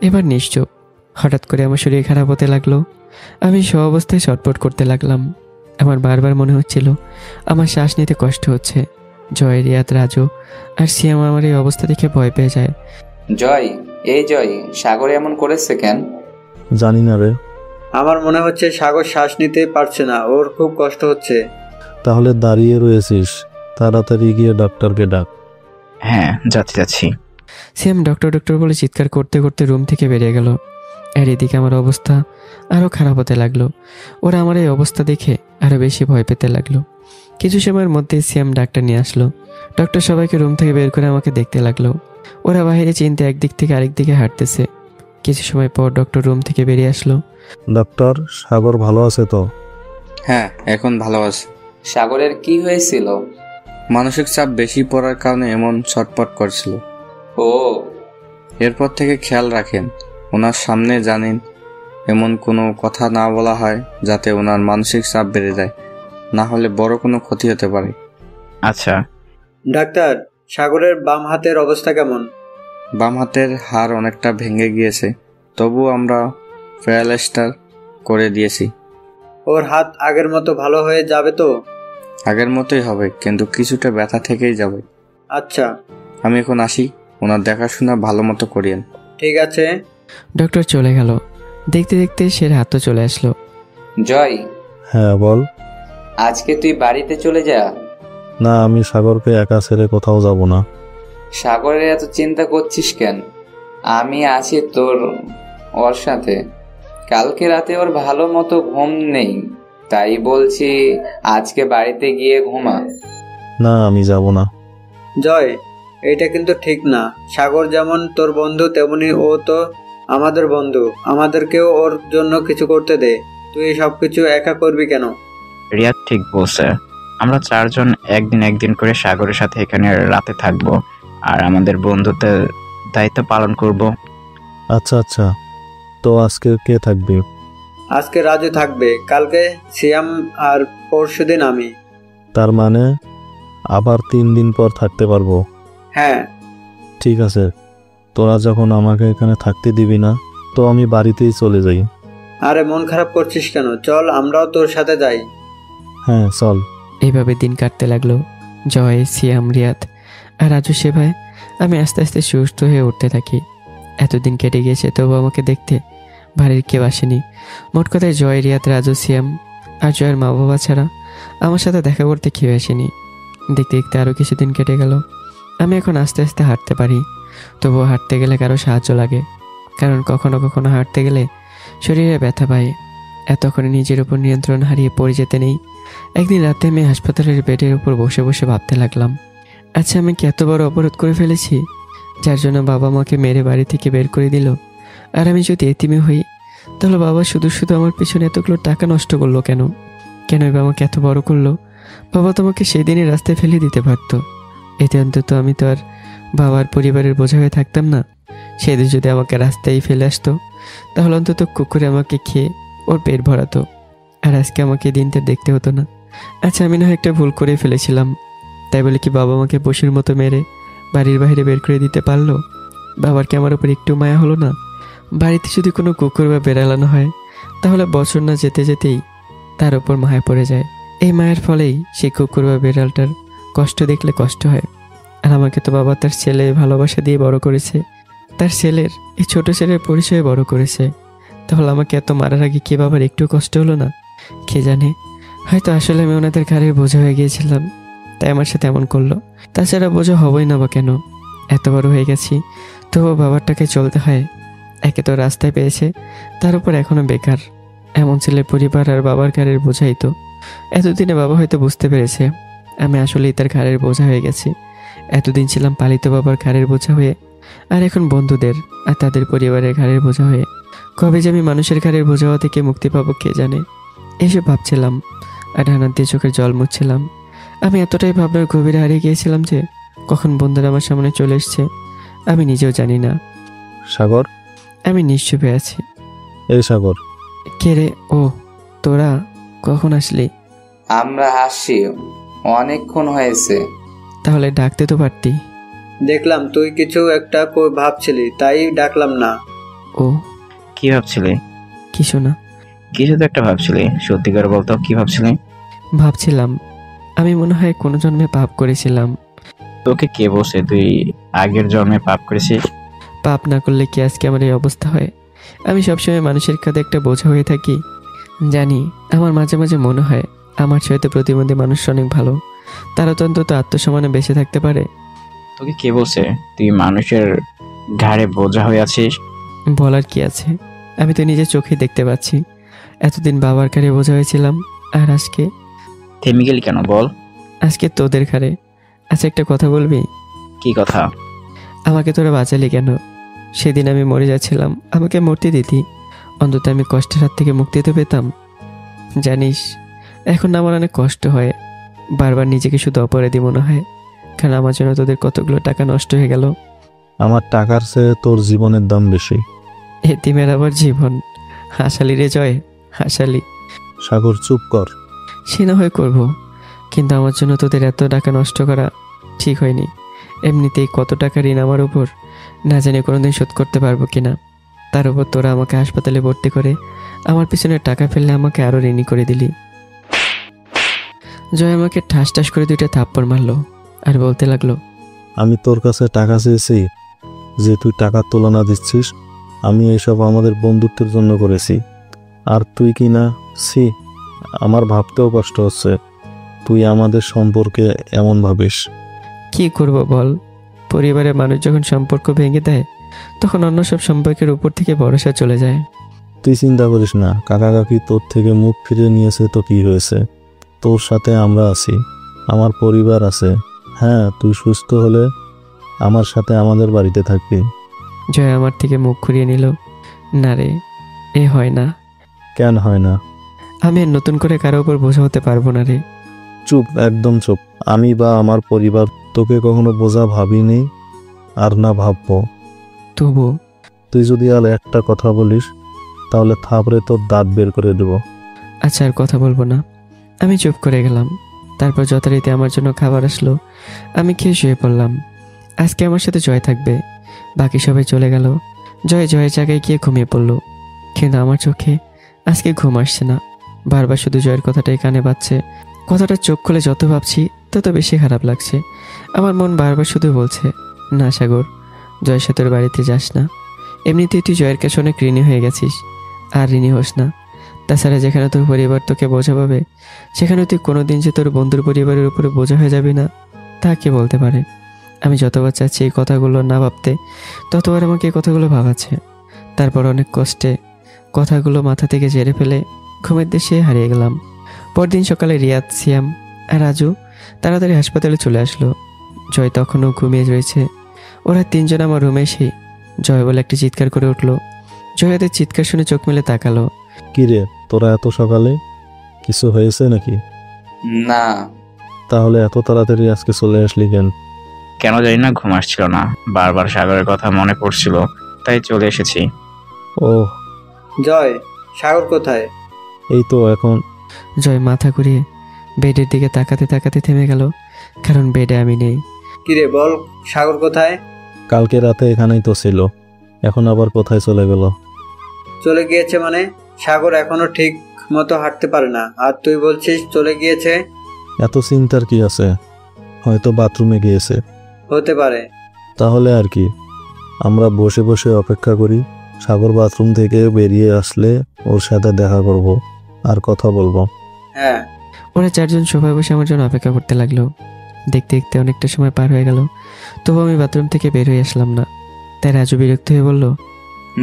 Speaker 3: এবার নিশ্চুপ। হঠাৎ করে আমার শরীর খারাপ হতে লাগলো। আমি সব অবস্থায় ছটফট করতে লাগলাম। আমার বারবার মনে হচ্ছিল আমার শ্বাস নিতে কষ্ট হচ্ছে। জয়, রিয়াদ, রাজু আর সিয়াম আমার এই অবস্থা দেখে ভয় পেয়ে যায়।
Speaker 12: জয়, এই জয়, সাগর এমন করেছে কেন?
Speaker 9: জানি না রে।
Speaker 11: আমার মনে হচ্ছে সাগর শ্বাস নিতে পারছে না, ওর খুব কষ্ট হচ্ছে।
Speaker 9: তাহলে দাঁড়িয়ে রয়েছিস, তাড়াতাড়ি গিয়ে ডাক্তারকে ডাক।
Speaker 10: হ্যাঁ যাচ্ছি।
Speaker 3: সিয়াম ডক্টর ডক্টর বলে চিৎকার করতে করতে রুম থেকে বেরিয়ে গেল। আর এদিকে আমার অবস্থা আরও খারাপ হতে লাগলো। ওরা আমার এই অবস্থা দেখে আরও বেশি ভয় পেতে লাগলো। কিছু সময়ের মধ্যে সিয়াম ডাক্তার নিয়ে আসলো। ডক্টর সবাইকে রুম থেকে বের করে আমাকে দেখতে লাগলো। ওরা বাইরে চিনতে একদিক থেকে আরেক দিকে হাঁটতেছে। কিছু সময় পর ডক্টর রুম থেকে বেরিয়ে আসলো।
Speaker 9: ডাক্তার, সাগর ভালো আছে তো?
Speaker 16: হ্যাঁ এখন ভালো আছে।
Speaker 12: সাগরের কি হয়েছিল?
Speaker 16: মানসিক চাপ বেশি পড়ার কারণে এমন ছটপট করছিল।
Speaker 12: ও,
Speaker 16: এরপর থেকে খেয়াল রাখেন, ওনার সামনে জানেন এমন কোনো কথা না বলা হয় যাতে ওনার মানসিক চাপ বেড়ে যায়, না হলে বড় কোনো ক্ষতি হতে পারে।
Speaker 10: আচ্ছা
Speaker 11: ডাক্তার, সাগরের বাম হাতের অবস্থা কেমন?
Speaker 16: বাম হাতের হাড় অনেকটা ভেঙে গিয়েছে, তবু আমরা প্যারালাইসটার করে দিয়েছি।
Speaker 11: ওর হাত আগের মতো ভালো হয়ে যাবে তো?
Speaker 16: আগের মতোই হবে, কিন্তু কিছুটা ব্যথা থেকেই যাবে।
Speaker 11: আচ্ছা,
Speaker 16: আমি এখন আসি, ওনার দেখাশোনা ভালো মতো করিয়েন।
Speaker 11: ঠিক আছে।
Speaker 3: ডক্টর চলে গেল। দেখতে দেখতে সে রাত চলে আসলো।
Speaker 12: জয়,
Speaker 9: হ্যাঁ বল।
Speaker 12: আজকে তুই বাড়িতে চলে যা।
Speaker 9: না, আমি সাগরকে একা ছেড়ে কোথাও যাব না।
Speaker 12: সাগরের এত চিন্তা করছিস কেন? আমি আছি তোর ওর সাথে। কালকে রাতে ওর ভালো মতো ঘুম নেই, তাই বলছি আজকে বাড়িতে গিয়ে ঘুমা।
Speaker 9: না, আমি যাব না।
Speaker 11: জয়, এটা কিন্তু ঠিক না। সাগর যেমন তোর বন্ধু, তেমনি ও তো আমাদের বন্ধু। আমাদেরকেও ওর জন্য কিছু করতে দে। তুই সবকিছু একা করবি কেন?
Speaker 10: রিয়াদ ঠিক বলছে, আমরা 4 জন একদিন করে সাগরের সাথে এখানে রাতে থাকবো আর আমাদের বন্ধুত্বের দায়িত্ব পালন করব।
Speaker 9: আচ্ছা আচ্ছা, তো আজকে কে থাকবে?
Speaker 11: আজকে রাজু থাকবে, কালকে সিয়াম আর পরশুদিন আমি।
Speaker 9: তার মানে আবার 3 দিন পর থাকতে পারবো?
Speaker 11: হ্যাঁ
Speaker 9: ঠিক আছে, তোরা যখন আমাকে এখানে থাকতে দিবি না, তো আমি বাড়িতেই চলে যাই।
Speaker 11: আরে মন খারাপ করছিস কেন? চল আমরাও তোর সাথে যাই।
Speaker 9: হ্যাঁ চল।
Speaker 3: এইভাবে দিন কাটতে লাগলো। জয়, সিয়াম, রিয়াদ আর রাজু সেবায় আমি আস্তে আস্তে সুস্থ হয়ে উঠতে থাকি। এতদিন কেটে গিয়েছে, তবু আমাকে দেখতে বাড়ির কেউ আসেনি। মোট কথায় জয়, রিয়াদ, রাজু, সিয়াম আর জয়ের মা বাবা ছাড়া আমার সাথে দেখা করতে কেউ আসেনি। দেখতে দেখতে আরও কিছুদিন কেটে গেল। আমি এখন আস্তে আস্তে হাঁটতে পারি, তবুও হাঁটতে গেলে কারো সাহায্য লাগে, কারণ কখনো কখনো হাঁটতে গেলে শরীরে ব্যথা পায়। এতক্ষণে নিজের উপর নিয়ন্ত্রণ হারিয়ে পড়ে যেতে নেই। একদিন রাতে আমি হাসপাতালের বেডের উপর বসে বসে ভাবতে লাগলাম, আচ্ছা আমি কি এত বড় অপরাধ করে ফেলেছি যার জন্য বাবা মাকে মেরে বাড়ি থেকে বের করে দিল? আর আমি যদি এতিমে হই, তাহলে বাবা শুধু শুধু আমার পিছনে এতগুলো টাকা নষ্ট করলো কেন? কেনই বা আমাকে এত বড় করলো? বাবা তোমাকে সেই দিনই রাস্তায় ফেলে দিতে পারতো। এতে অন্তত আমি তো আর বাবার পরিবারের বোঝা হয়ে থাকতাম না। সেদিন যদি আমাকে রাস্তায় ফেলে আসতো, তাহলে অন্তত কুকুরে আমাকে খেয়ে ওর পেট ভরাতো, আর আজকে আমাকে দিনটা দেখতে হতো না। আচ্ছা আমি না হয় একটা ভুল করে ফেলেছিলাম, তাই বলে কি বাবা আমাকে পশুর মতো মেরে বাড়ির বাইরে বের করে দিতে পারলো? বাবার কি আমার উপর একটু মায়া হলো না? বাড়িতে যদি কোনো কুকুর বা বেড়ালানো হয়, তাহলে বছর না যেতে যেতেই তার উপর মায়া পড়ে যায়। এই মায়ের ফলেই সেই কুকুর বা বেড়ালটার কষ্ট দেখলে কষ্ট হয়। আর আমাকে তো বাবা তার ছেলে ভালোবাসা দিয়ে বড় করেছে, তার ছেলের এই ছোট ছেলের পরিচয়ে বড় করেছে। তাহলে আমাকে এত মারার আগে কি বাবার একটু কষ্ট হলো না? কে জানে, হয়তো আসলে আমি ওনাদের ঘাড়ে বোঝা হয়ে গিয়েছিলাম, তাই আমার সাথে এমন করলো। তাছাড়া বোঝা হবই না বা কেন? এত বড় হয়ে গেছি, তবুও বাবার টাকায় চলতে হয়। একে তো রাস্তায় পেয়েছে, তার উপর এখনো বেকার। এমন ছেলে পরিবার আর বাবার ঘাড়ের বোঝাই তো। এতদিনে বাবা হয়তো বুঝতে পেরেছে আমি আসলেই তার ঘাড়ের বোঝা হয়ে গেছি। এতদিন ছিলাম পালিত বাবার ঘাড়ের বোঝা হয়ে, আর এখন বন্ধুদের আর তাদের পরিবারের ঘাড়ের বোঝা হয়ে। কবে যে আমি মানুষের ঘাড়ের বোঝা হওয়া থেকে মুক্তি পাবো কে জানে। এসব ভাবছিলাম আর ডানা দিয়ে চোখের জল মুছছিলাম। আমি এতটাই ভাবনার গভীরে হারিয়ে গিয়েছিলাম যে কখন বন্ধুরা আমার সামনে চলে এসছে আমি নিজেও জানি না।
Speaker 9: সাগর,
Speaker 3: আমি নিশ্চুপ হয়ে আছি।
Speaker 9: এই সাগর।
Speaker 3: কে রে? ও তোরা কখন আসলি?
Speaker 12: আমরা আসছি, অনেকক্ষণ হয়েছে।
Speaker 3: তাহলে ডাকতে তো পারতি।
Speaker 11: দেখলাম তুই কিছু একটা ভাবছিলি, তাই ডাকলাম না।
Speaker 3: ও
Speaker 10: কি ভাবছিলি?
Speaker 3: কিছু না।
Speaker 10: কিছু তো একটা ভাবছিলি, সত্যি করে বলতো কি ভাবছিলি?
Speaker 3: ভাবছিলাম আমি মনে হয় কোনো জন্মে পাপ করেছিলাম।
Speaker 10: তোকে কে বসে তুই আগের জন্মে পাপ করেছিস?
Speaker 3: পাপ না করলে কি আজকে আমার এই অবস্থা হয়? আমি সবসময় মানুষের কাঁধে একটা বোঝা হয়ে থাকি। জানি আমার মাঝে মাঝে মনে হয় আমার চাইতে প্রতিবন্ধী মানুষ অনেক ভালো, তারা তো অন্তত আত্মসম্মানে বেঁচে থাকতে পারে।
Speaker 10: তোকে কে বলছে তুই মানুষের ঘাড়ে বোঝা হয়ে আছিস?
Speaker 3: বলার কি আছে, আমি তো নিজের চোখে দেখতে পাচ্ছি। এতদিন বাবার ঘাড়ে বোঝা হয়েছিলাম, আর আজকে
Speaker 10: থেমে গেলি কেন বল?
Speaker 3: আজকে তোদের ঘাড়ে। আচ্ছা একটা কথা বলবি?
Speaker 10: কি কথা?
Speaker 3: আমাকে তোরা বাঁচালি কেন? সেদিন আমি মরে যাচ্ছিলাম, আমাকে মরতে দিতি, অন্তত আমি কষ্টের হাত থেকে মুক্তি তো পেতাম। জানিস এখন আমার অনেক কষ্ট হয়, বারবার নিজেকে শুধু অপরাধী মনে হয়, কারণ আমার জন্য তোদের কতগুলো টাকা নষ্ট হয়ে গেল।
Speaker 9: আমার টাকার চেয়ে তোর জীবনের দাম বেশি।
Speaker 3: এতিমের আবার জীবন? হাসালি রে জয়, হাসালি।
Speaker 9: সাগর চুপ কর।
Speaker 3: সে না হয় করবো, কিন্তু আমার জন্য তোদের এত টাকা নষ্ট করা ঠিক হয়নি। এমনিতেই কত টাকা ঋণ আমার উপর, না জানি কোনোদিন শোধ করতে পারবো কিনা। তার উপর তোরা আমাকে হাসপাতালে ভর্তি করে আমার পিছনে টাকা ফেললে আমাকে আরও ঋণী করে দিলি। জয় আমাকে ঠাস ঠাস করে 2টা থাপ্পড় মারলো আর বলতে লাগলো,
Speaker 9: আমি তোর কাছে টাকা চেয়েছি যে তুই টাকার তুলনা দিচ্ছিস। আমি এইসব আমাদের বন্ধুত্বের জন্য করেছি, আর তুই কি না? ছি, আমার ভাবতেও কষ্ট হচ্ছে তুই আমাদের সম্পর্কে এমন ভাবিস।
Speaker 3: কি করব বল? পরিবারের মানুষ যখন সম্পর্ক ভেঙে দেয়, তখন অন্য সব সম্পর্কের উপর থেকে ভরসা চলে যায়।
Speaker 9: তুই চিন্তা করিস না, কাকা কাকি তোর থেকে মুখ ফিরিয়ে নিয়েছে তো কি হয়েছে? তোর সাথে আমরা আছি, আমার পরিবার আছে। হ্যাঁ, তুই সুস্থ হলে আমার সাথে আমাদের বাড়িতে থাকবি।
Speaker 3: জয় আমার থেকে মুখ ঘুরিয়ে নিল। না রে, এ হয় না।
Speaker 9: কেন হয় না?
Speaker 3: আমি আর নতুন করে কারো উপর বোঝা হতে পারবো না রে।
Speaker 9: চুপ, একদম চুপ। আমি বা আমার পরিবার তোকে কখনো বোঝা ভাবিনি, আর না ভাববো।
Speaker 3: তবু
Speaker 9: তুই যদি আর একটা কথা বলিস, তাহলে থাপড়ে তোর দাঁত বের করে দেবো।
Speaker 3: আচ্ছা আর কথা বলবো না। আমি চুপ করে গেলাম। তারপর যথারীতি আমার জন্য খাবার আসলো, আমি খেয়ে শুয়ে পড়লাম। আজকে আমার সাথে জয় থাকবে, বাকি সবাই চলে গেল। জয়ের জায়গায় গিয়ে ঘুমিয়ে পড়লো, কিন্তু আমার চোখে আজকে ঘুম আসছে না। বারবার শুধু জয়ের কথাটাই কানে বাজছে। কথাটা চোখ খুলে যত ভাবছি তত বেশি খারাপ লাগছে। আমার মন বারবার শুধু বলছে, না সাগর, জয়ের সাথে তোর বাড়িতে যাস না। এমনিতেই তুই জয়ের কাছে অনেক ঋণী হয়ে গেছিস, আর ঋণী হোস না। তাছাড়া যেখানে তোর পরিবার তোকে বোঝা পাবে, সেখানে তুই কোনোদিন যে তোর বন্ধুর পরিবারের উপরে বোঝা হয়ে যাবি না, তা কে বলতে পারে? আমি যতবার চাচ্ছি এই কথাগুলো না ভাবতে, ততবার আমাকে এই কথাগুলো ভাবাচ্ছে। তারপর অনেক কষ্টে কথাগুলো মাথা থেকে ঝেড়ে ফেলে ঘুমের দেশে হারিয়ে গেলাম। পরদিন সকালে রিয়াদ, সিয়াম আর রাজু তাড়াতাড়ি হাসপাতালে চলে আসলো। জয় তখনও ঘুমিয়ে রয়েছে। ওরা তিনজন আমার রুমে এসে জয় বলে একটি চিৎকার করে উঠলো। জয় ওদের চিৎকার শুনে চোখ মেলে তাকালো।
Speaker 9: কি রে, তোরা এত সকালে? কিছু হয়েছে নাকি?
Speaker 12: না।
Speaker 9: তাহলে এত তাড়াতাড়ি আজকে চলে আসলি কেন?
Speaker 10: কেন জানি না, ঘুম আসছিল না, বারবার সাগরের কথা মনে পড়ছিল, তাই চলে এসেছি।
Speaker 9: ও
Speaker 11: জয়, সাগর কোথায়?
Speaker 9: এই তো এখন।
Speaker 3: জয় মাথা ঘুরিয়ে বেডের দিকে তাকাতে তাকাতে থেমে গেল, কারণ বেডে আমি নেই।
Speaker 11: কিরে বল, সাগর কোথায়?
Speaker 9: কালকে রাতে এখানেই তো ছিল, এখন আবার কোথায় চলে গেল?
Speaker 11: চলে গিয়েছে মানে? সাগর এখনো ঠিক মতো হাঁটতে পারে না, আর তুই বলছিস চলে গিয়েছে?
Speaker 9: এত চিন্তার কি আছে? হয়তো বাথরুমে গিয়েছে।
Speaker 11: হতে পারে।
Speaker 9: তাহলে আর কি, আমরা বসে বসে অপেক্ষা করি। সাগর বাথরুম থেকে বেরিয়ে আসলে ওর সাথে দেখা করব আর কথা বলবো।
Speaker 11: হ্যাঁ।
Speaker 3: ওরা চারজন সোফায় বসে আমার জন্য অপেক্ষা করতে লাগলো। দেখতে দেখতে অনেকটা সময় পার হয়ে গেল, তবু আমি বাথরুম থেকে বের হয়ে আসলাম না। তাই রাজু বিরক্ত হয়ে বলল,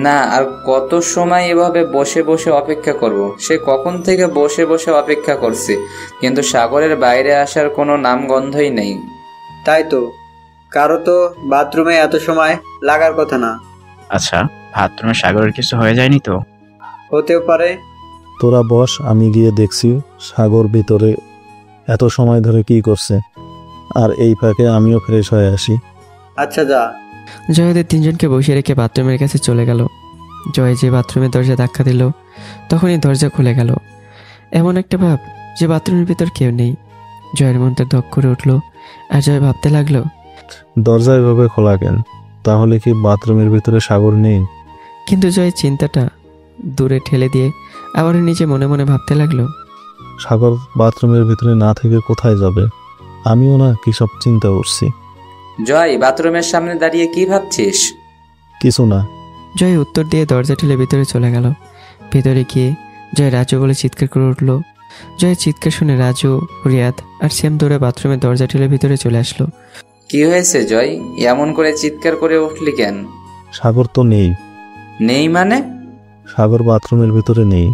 Speaker 12: না, আর কত সময় এভাবে বসে বসে অপেক্ষা করব? সে কখন থেকে বসে বসে অপেক্ষা করছে, কিন্তু সাগরের বাইরে আসার কোনো নামগন্ধই নেই।
Speaker 11: তাই তো, কারো তো বাথরুমে এত সময় লাগার কথা না।
Speaker 10: আচ্ছা, বাথরুমে সাগরের কিছু হয়ে যায়নি তো?
Speaker 11: হতেও পারে।
Speaker 9: তোরা বস, আমি গিয়ে দেখছি সাগর ভিতরে এত সময় ধরে কি করছে, আর এই ফাঁকে আমিও ফ্রেশ হয়ে আসি।
Speaker 11: আচ্ছা যা।
Speaker 3: জয় ওদের তিনজনকে বসিয়ে রেখে বাথরুমের কাছে চলে গেল। জয় যে বাথরুমের দরজা ধাক্কা দিল, তখনই দরজা খুলে গেল। এমন একটা ভাব যে বাথরুমের ভিতর কেউ নেই। জয়ের মনটা ধক করে উঠল, আর জয় ভাবতে লাগলো,
Speaker 9: দরজা এভাবে খোলা কেন? তাহলে কি বাথরুমের ভিতরে সাগর নেই?
Speaker 3: কিন্তু জয় চিন্তাটা দূরে ঠেলে দিয়ে আবারও নিজে মনে মনে ভাবতে লাগলো,
Speaker 9: সাগর বাথরুমের ভিতরে না থেকে কোথায় যাবে? আমিও না কি সব চিন্তা করছি।
Speaker 12: জয়, বাথরুমের সামনে দাঁড়িয়ে কি ভাবছিস?
Speaker 9: কিছু না।
Speaker 3: জয় উত্তর দিয়ে দরজা ঠেলে ভিতরে চলে গেল। ভেতরে গিয়ে জয় রাজু বলে চিৎকার করে উঠল। জয়ের চিৎকার শুনে রাজু, রিয়াদ আর শ্যাম দৌড়ে বাথরুমের দরজা ঠেলে ভিতরে চলে আসলো।
Speaker 12: কি হয়েছে জয়, এমন করে চিৎকার করে উঠলি কেন?
Speaker 9: সাগর তো নেই।
Speaker 12: নেই মানে?
Speaker 9: সাগর বাথরুমের ভিতরে নেই।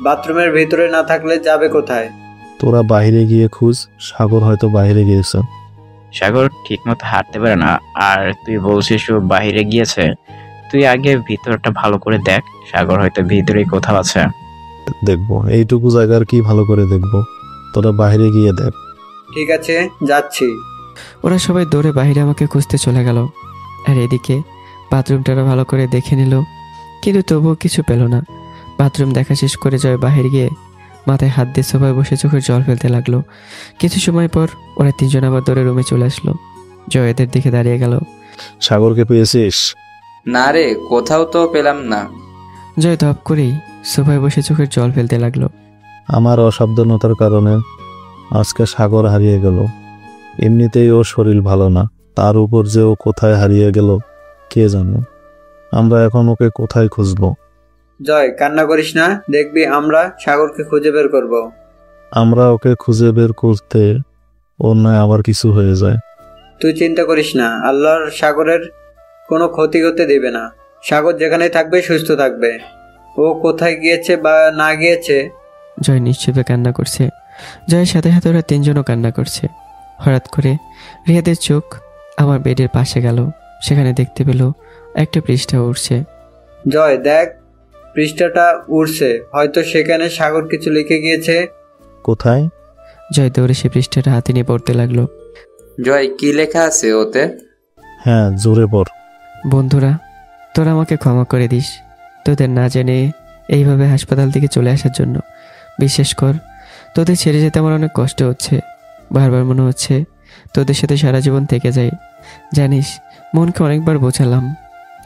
Speaker 11: বাথরুমের ভিতরে না থাকলে যাবে কোথায়?
Speaker 9: তোরা বাইরে গিয়ে খুঁজ, সাগর হয়তো বাইরে গিয়েছে।
Speaker 10: সাগর ঠিকমতো হাঁটতে পারে না, আর তুই বলছিস ও বাইরে গিয়েছে? তুই আগে ভিতরটা ভালো করে দেখ, সাগর হয়তো ভিতরেই কোথাও আছে।
Speaker 9: দেখবো, এইটুকু জায়গার কি ভালো করে দেখবো? তোরা বাইরে গিয়ে দেখ।
Speaker 11: ঠিক আছে, যাচ্ছি।
Speaker 3: ওরা সবাই দৌড়ে বাইরে আমাকে খুঁজতে চলে গেল। আর এদিকে বাথরুমটা ভালো করে দেখে নিল, কিন্তু তবুও কিছু পেল না। বাথরুম দেখা শেষ করে জয় বাহির গিয়ে মাথায় হাত দিয়ে সোফায় বসে চোখের জল ফেলতে লাগলো। কিছু সময় পর ওরা তিনজন আবার দৌড়ে রুমে চলে আসলো। জয় এদের দিকে দাঁড়িয়ে গেল।
Speaker 9: সাগরকে পেয়েছিস?
Speaker 12: না রে, কোথাও তো পেলাম না।
Speaker 3: জয় ধপ করেই সোফায় বসে চোখের জল ফেলতে লাগলো।
Speaker 9: আমার অসাবধানতার কারণে আজকে সাগর হারিয়ে গেল। এমনিতেই ওর শরীর ভালো না, তার উপর যে ও কোথায় হারিয়ে গেল কে জানে। আমরা এখন ওকে কোথায় খুঁজবো?
Speaker 11: জয়, কান্না করিস না, দেখবি আমরা সাগরকে খুঁজে বের করব।
Speaker 9: আমরা ওকে খুঁজে বের করতে ওর নয় আবার কিছু হয়ে যায়।
Speaker 11: তুই চিন্তা করিস না, আল্লাহর সাগরের কোনো ক্ষতি করতে দেবে না। সাগর যেখানে থাকবে সুস্থ থাকবে। ও কোথায় গিয়েছে বা না গিয়েছে।
Speaker 3: জয় নিশ্চয়ই কান্না করছে। জয়ের সাথে সাথে ওরা তিনজনও কান্না করছে। হঠাৎ করে রিয়াদের চোখ আমার বেডের পাশে গেল। সেখানে দেখতে পেল একটা পৃষ্ঠা উঠছে।
Speaker 11: জয় দেখ, পৃষ্ঠাটা উড়ছে, হয়তো সেখানে সাগর কিছু লিখে গিয়েছে।
Speaker 9: কোথায়?
Speaker 3: জয় দৌড়ে সে পৃষ্ঠাটা হাতে নিয়ে পড়তে লাগলো।
Speaker 12: জয়, কি লেখা আছে ওতে?
Speaker 9: হ্যাঁ, জোরে পড়।
Speaker 3: বন্ধুরা, তোরা আমাকে ক্ষমা করে দিস তোদের না জেনে এইভাবে হাসপাতাল থেকে চলে আসার জন্য। বিশ্বাস কর, তোদের ছেড়ে যেতে আমার অনেক কষ্ট হচ্ছে। বারবার মনে হচ্ছে তোদের সাথে সারা জীবন থেকে যাই। জানিস, মনকে অনেকবার বোঝালাম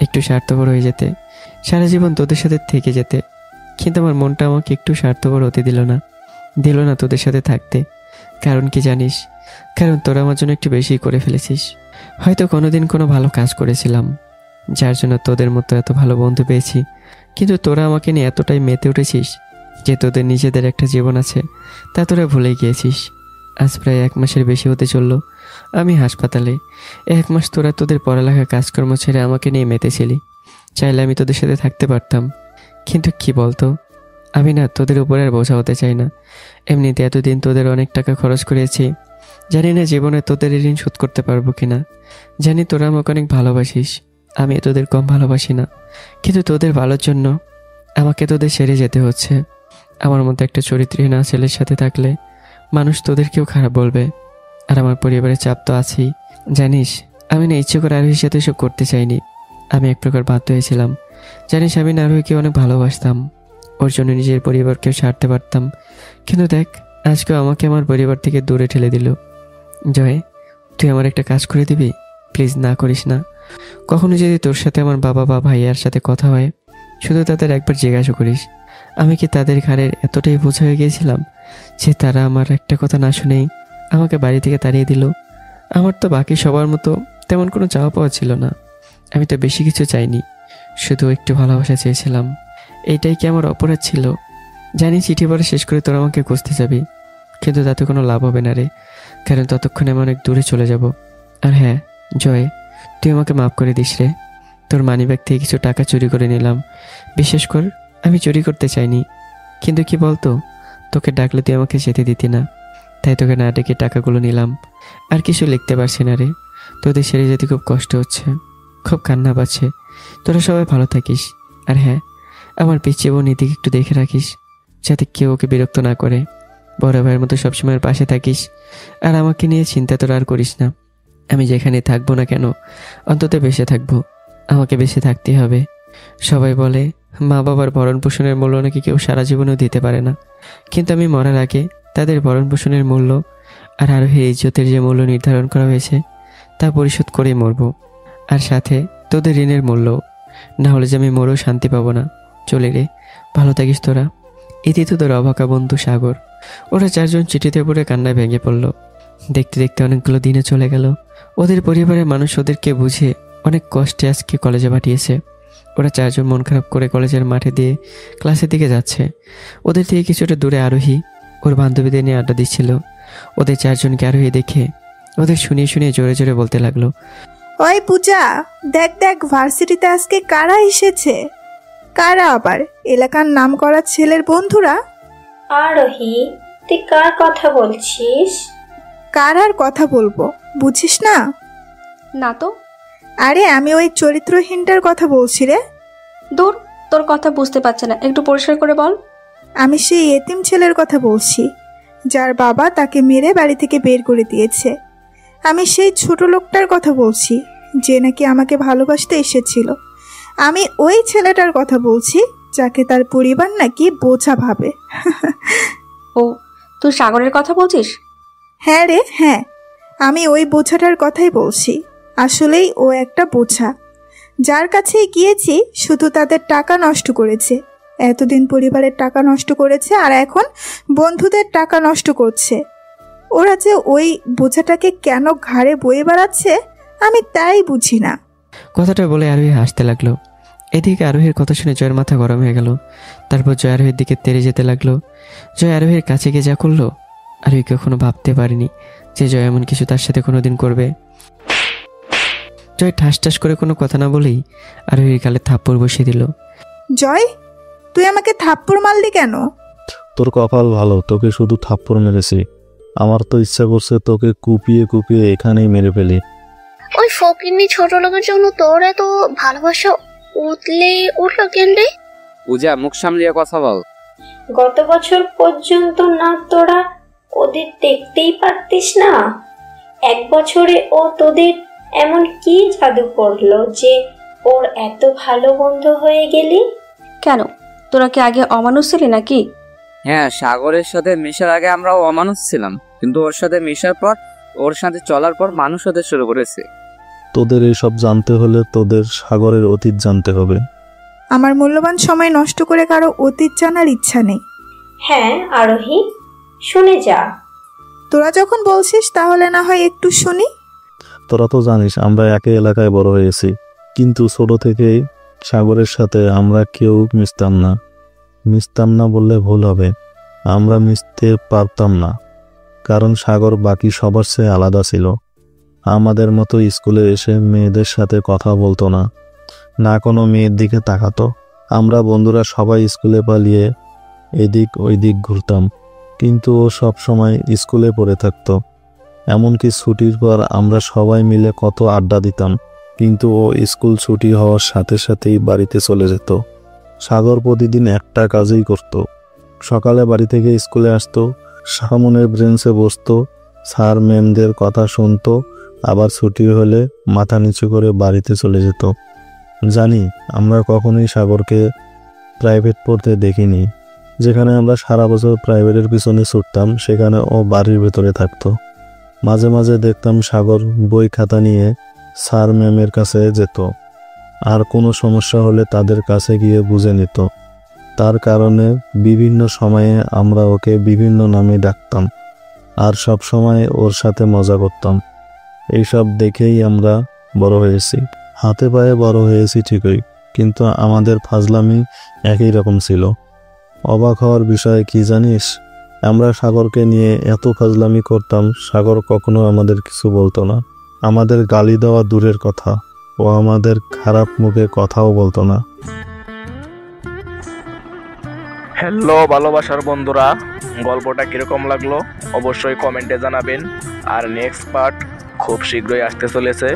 Speaker 3: একটু স্বার্থপর হয়ে যেতে, সারা জীবন তোদের সাথে থেকে যেতে, কিন্তু আমার মনটা আমাকে একটু স্বার্থপর হতে দিল না তোদের সাথে থাকতে। কারণ কি জানিস? কারণ তোরা আমার জন্য একটু বেশি করে ফেলেছিস। হয়তো কোনোদিন কোনো ভালো কাজ করেছিলাম যার জন্য তোদের মতো এত ভালো বন্ধু পেয়েছি, কিন্তু তোরা আমাকে নিয়ে এতটাই মেতে উঠেছিস যে তোদের নিজেদের একটা জীবন আছে তা তোরা ভুলে গিয়েছিস। আজ প্রায় 1 মাসের বেশি হতে চললো আমি হাসপাতালে। 1 মাস তোরা তোদের পড়ালেখা কাজকর্ম ছেড়ে আমাকে নিয়ে মেতেছিলি। চাইলে আমি তোদের সাথে থাকতে পারতাম, কিন্তু কি বলতো, আমি না তোদের উপরে আর বোঝা হতে চাই না। এমনিতে এতদিন তোদের অনেক টাকা খরচ করেছি, জানি না জীবনে তোদের ঋণ শোধ করতে পারবো কিনা। জানি তোরা আমাকে অনেক ভালোবাসিস, আমি তোদের কম ভালোবাসি না, কিন্তু তোদের ভালোর জন্য আমাকে তোদের সেরে যেতে হচ্ছে। আমার মতো একটা চরিত্রহীন ছেলের সাথে থাকলে মানুষ তোদেরকেও খারাপ বলবে, আর আমার পরিবারের চাপ তো আছেই। জানিস, আমি না ইচ্ছে করে আরোহীর সাথে এসব করতে চাইনি, আমি এক প্রকার বাধ্য হয়েছিলাম। জানিস, আমি না আরোহীকে অনেক ভালোবাসতাম, ওর জন্য নিজের পরিবারকেও ছাড়তে পারতাম, কিন্তু দেখ আজকেও আমাকে আমার পরিবার থেকে দূরে ঠেলে দিল। জয়, তুই আমার একটা কাজ করে দিবি প্লিজ? না করিস না। কখনো যদি তোর সাথে আমার বাবা বা ভাইয়ার সাথে কথা হয়, শুধু তাদের একবার জিজ্ঞাসা করিস আমি কি তাদের ঘাড়ের এতটাই বোঝা হয়ে গিয়েছিলাম যে তারা আমার একটা কথা না শুনেই আমাকে বাড়ি থেকে তাড়িয়ে দিল। আমার তো বাকি সবার মতো তেমন কোনো চাওয়া পাওয়া ছিল না, আমি তো বেশি কিছু চাইনি, শুধু একটু ভালোবাসা চেয়েছিলাম। এইটাই কি আমার অপরাধ ছিল? জানি চিঠি পড়া শেষ করে তোরা আমাকে খুঁজতে যাবি, কিন্তু তাতে কোনো লাভ হবে না রে, কারণ ততক্ষণে আমি অনেক দূরে চলে যাব। আর হ্যাঁ জয়, তুই আমাকে মাফ করে দিস রে। তোর মানিব্যাগ থেকে কিছু টাকা চুরি করে নিলাম, বিশেষ কর আমি চুরি করতে চাইনি, কিন্তু কি বলতো, তোকে ডাকলে তুই আমাকে যেতে দিতি না, তাই তোকে না ডেকে টাকাগুলো নিলাম। আর কিছু লিখতে পারছি না রে, তোদের সেরে যেতে খুব কষ্ট হচ্ছে, খুব কান্না পাচ্ছে। তোরা সবাই ভালো থাকিস, আর হ্যাঁ আমার পিছিয়ে বোন এদিকে একটু দেখে রাখিস, যাতে কেউ ওকে বিরক্ত না করে। বড় ভাইয়ের মতো সবসময় পাশে থাকিস, আর আমাকে নিয়ে চিন্তা তোরা আর করিস না। আমি যেখানে থাকবো না কেন, অন্তত বেঁচে থাকবো, আমাকে বেঁচে থাকতেই হবে। সবাই বলে মা বাবার ভরণ পোষণের মূল্য নাকি কেউ সারা জীবনেও দিতে পারে না, কিন্তু আমি মরার আগে তাদের ভরণ পোষণের মূল্য আর আরোহীর ইজ্জতের যে মূল্য নির্ধারণ করা হয়েছে তা পরিশোধ করেই মরবো, আর সাথে তোদের ঋণের মূল্য। না হলে যে আমি মরেও শান্তি পাবো না। চলে রে, ভালো থাকিস তোরা। ইতি তোদের অবাকা বন্ধু সাগর। ওরা 4 জন চিঠিতে পড়ে কান্নায় ভেঙে পড়ল। দেখতে দেখতে অনেকগুলো দিনে চলে গেল। ওদের পরিবারের মানুষ ওদেরকে বুঝে অনেক কষ্টে আজকে কলেজে পাঠিয়েছে। ওরা 4 জন মন খারাপ করে কলেজের মাঠে দিয়ে ক্লাসের দিকে যাচ্ছে। ওদের থেকে কিছুটা দূরে আরোহী ওর বান্ধবীদের নিয়ে আড্ডা দিচ্ছিল। ওদের 4 জনকে আরোহী দেখে ওদের শুনিয়ে শুনিয়ে জোরে জোরে বলতে লাগলো,
Speaker 8: ওই পূজা, দেখ দেখ ভার্সিটিতে আজকে কারা এসেছে। কারা আবার? এলাকার নাম করা ছেলের বন্ধুরা।
Speaker 17: আরোহী, তুই কার কথা বলছিস?
Speaker 8: কার আর কথা বলবো, বুঝিস না?
Speaker 18: না তো।
Speaker 8: আরে আমি ওই চরিত্রহীনটার কথা বলছি রে।
Speaker 18: দূর, তোর কথা বুঝতে পারছে না, একটু পরিষ্কার করে বল।
Speaker 8: আমি সেই এতিম ছেলের কথা বলছি, যার বাবা তাকে মেরে বাড়ি থেকে বের করে দিয়েছে। আমি সেই ছোট লোকটার কথা বলছি, যে নাকি আমাকে ভালোবাসতে এসেছিল। আমি ওই ছেলেটার কথা বলছি, যাকে তার পরিবার নাকি বোঝা ভাবে।
Speaker 18: ও, তুই সাগরের কথা বলছিস?
Speaker 8: হ্যাঁ রে, হ্যাঁ, আমি ওই বোঝাটার কথাই বলছি। আসলেই ও একটা বোঝা, যার কাছে গিয়েছি শুধু তাদের টাকা নষ্ট করেছে। এতদিন পরিবারের টাকা নষ্ট করেছে, আর এখন বন্ধুদের টাকা নষ্ট করছে। ওরা যে ওই বোঝাটাকে কেন ঘাড়ে বয়ে বেড়াচ্ছে আমি তাই বুঝি না।
Speaker 3: কথাটা বলে আরোহী হাসতে লাগলো। এদিকে আরোহীর কথা শুনে জয়ের মাথা গরম হয়ে গেল। তারপর জয় আরোহীর দিকে তেড়ে যেতে লাগলো। জয় আরোহীর কাছে গিয়ে যা করলো, আরোহী কখনো ভাবতে পারিনি যে জয় এমন কিছু তার সাথে কোনোদিন করবে। জয় ঠাস ঠাস করে কোনো কথা না বলেই আরোহীর গালে থাপ্পড় বসিয়ে দিল।
Speaker 8: জয়, তুই আমাকে থাপ্পড় মারলি কেন?
Speaker 9: তোর কপাল ভালো, তোকে শুধু থাপ্পড় মেরেছি। আমার তো ইচ্ছা করছে তোকে কুপিয়ে কুপিয়ে এখানেই মেরে ফেলি।
Speaker 19: ওই ফকিন্নি ছোট লোকের জন্য তোর এত ভালোবাসা উঠলো কেন রে?
Speaker 20: পূজা, মুখ সামলিয়ে কথা বল।
Speaker 17: গত বছর পর্যন্ত না তোরা ওদের দেখতেই পারতিস না? 1 বছরে ও তোদের এমন কি জাদু করলো যে ওর এত ভালো বন্ধু হয়ে গেলি?
Speaker 18: কেন, তোরা কি আগে অমানুষ ছিলি নাকি?
Speaker 20: হ্যাঁ, সাগরের সাথে মেশার আগে আমরাও অমানুষ ছিলাম, কিন্তু ওর সাথে মেশার পর, ওর সাথে চলার পর মানুষ হতে শুরু করেছে।
Speaker 9: তোদের এইসব জানতে হলে তোদের সাগরের অতীত জানতে হবে।
Speaker 8: আমার মূল্যবান সময় নষ্ট করে কারো অতীত জানার ইচ্ছা নেই।
Speaker 17: হ্যাঁ আরোহী, শুনে যা।
Speaker 8: তোরা যখন বলছিস তাহলে না হয় একটু শুনি।
Speaker 9: তোরা তো জানিস আমরা একই এলাকায় বড় হয়েছি, কিন্তু ছোট থেকেই সাগরের সাথে আমরা কেউ মিশতাম না বললে ভুল হবে। আমরা মিশতে পারতাম না, কারণ সাগর বাকি সবার চেয়ে আলাদা ছিল। আমাদের মতো স্কুলে এসে মেয়েদের সাথে কথা বলতো না, না কোনো মেয়ের দিকে তাকাতো। আমরা বন্ধুরা সবাই স্কুলে পালিয়ে এদিক ওই দিক ঘুরতাম, কিন্তু ও সব সময় স্কুলে পড়ে থাকতো। এমনকি ছুটির পর আমরা সবাই মিলে কত আড্ডা দিতাম, কিন্তু ও স্কুল ছুটি হওয়ার সাথে সাথেই বাড়িতে চলে যেত। সাগর প্রতিদিন একটা কাজই করত। সকালে বাড়ি থেকে স্কুলে আসতো, সামনের ব্রেঞ্চে বসতো, স্যার ম্যামদের কথা শুনতো, আবার ছুটি হলে মাথা নিচু করে বাড়িতে চলে যেত। জানি আমরা কখনোই সাগরকে প্রাইভেট পড়তে দেখিনি। যেখানে আমরা সারা বছর প্রাইভেটের পিছনে ছুটতাম, সেখানে ও বাড়ির ভেতরে থাকতো। মাঝে মাঝে দেখতাম সাগর বই খাতা নিয়ে স্যার ম্যামের কাছে যেত, আর কোনো সমস্যা হলে তাদের কাছে গিয়ে বুঝে নিত। তার কারণে বিভিন্ন সময়ে আমরা ওকে বিভিন্ন নামে ডাকতাম, আর সব সময় ওর সাথে মজা করতাম। এইসব দেখেই আমরা বড় হয়েছি। হাতে পায়ে বড় হয়েছি ঠিকই, কিন্তু আমাদের ফাজলামি একই রকম ছিল। অবাক হওয়ার বিষয় কি জানিস, আমরা সাগরকে নিয়ে এত ফাজলামি করতাম, সাগর কখনো আমাদের কিছু বলতো না। আমাদের গালি দেওয়া দূরের কথা, ও আমাদের খারাপ মুখে কথাও বলতো না।
Speaker 21: হ্যালো ভালোবাসার বন্ধুরা, গল্পটা কিরকম লাগলো অবশ্যই কমেন্টে জানাবেন। আর নেক্সট পার্ট খুব শীঘ্রই আসতে চলেছে।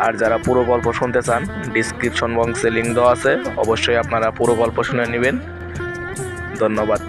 Speaker 21: আর যারা পুরো গল্প শুনতে চান, ডিসক্রিপশন বক্সে লিঙ্ক দেওয়া আছে, অবশ্যই আপনারা পুরো গল্প শুনে নেবেন। ধন্যবাদ।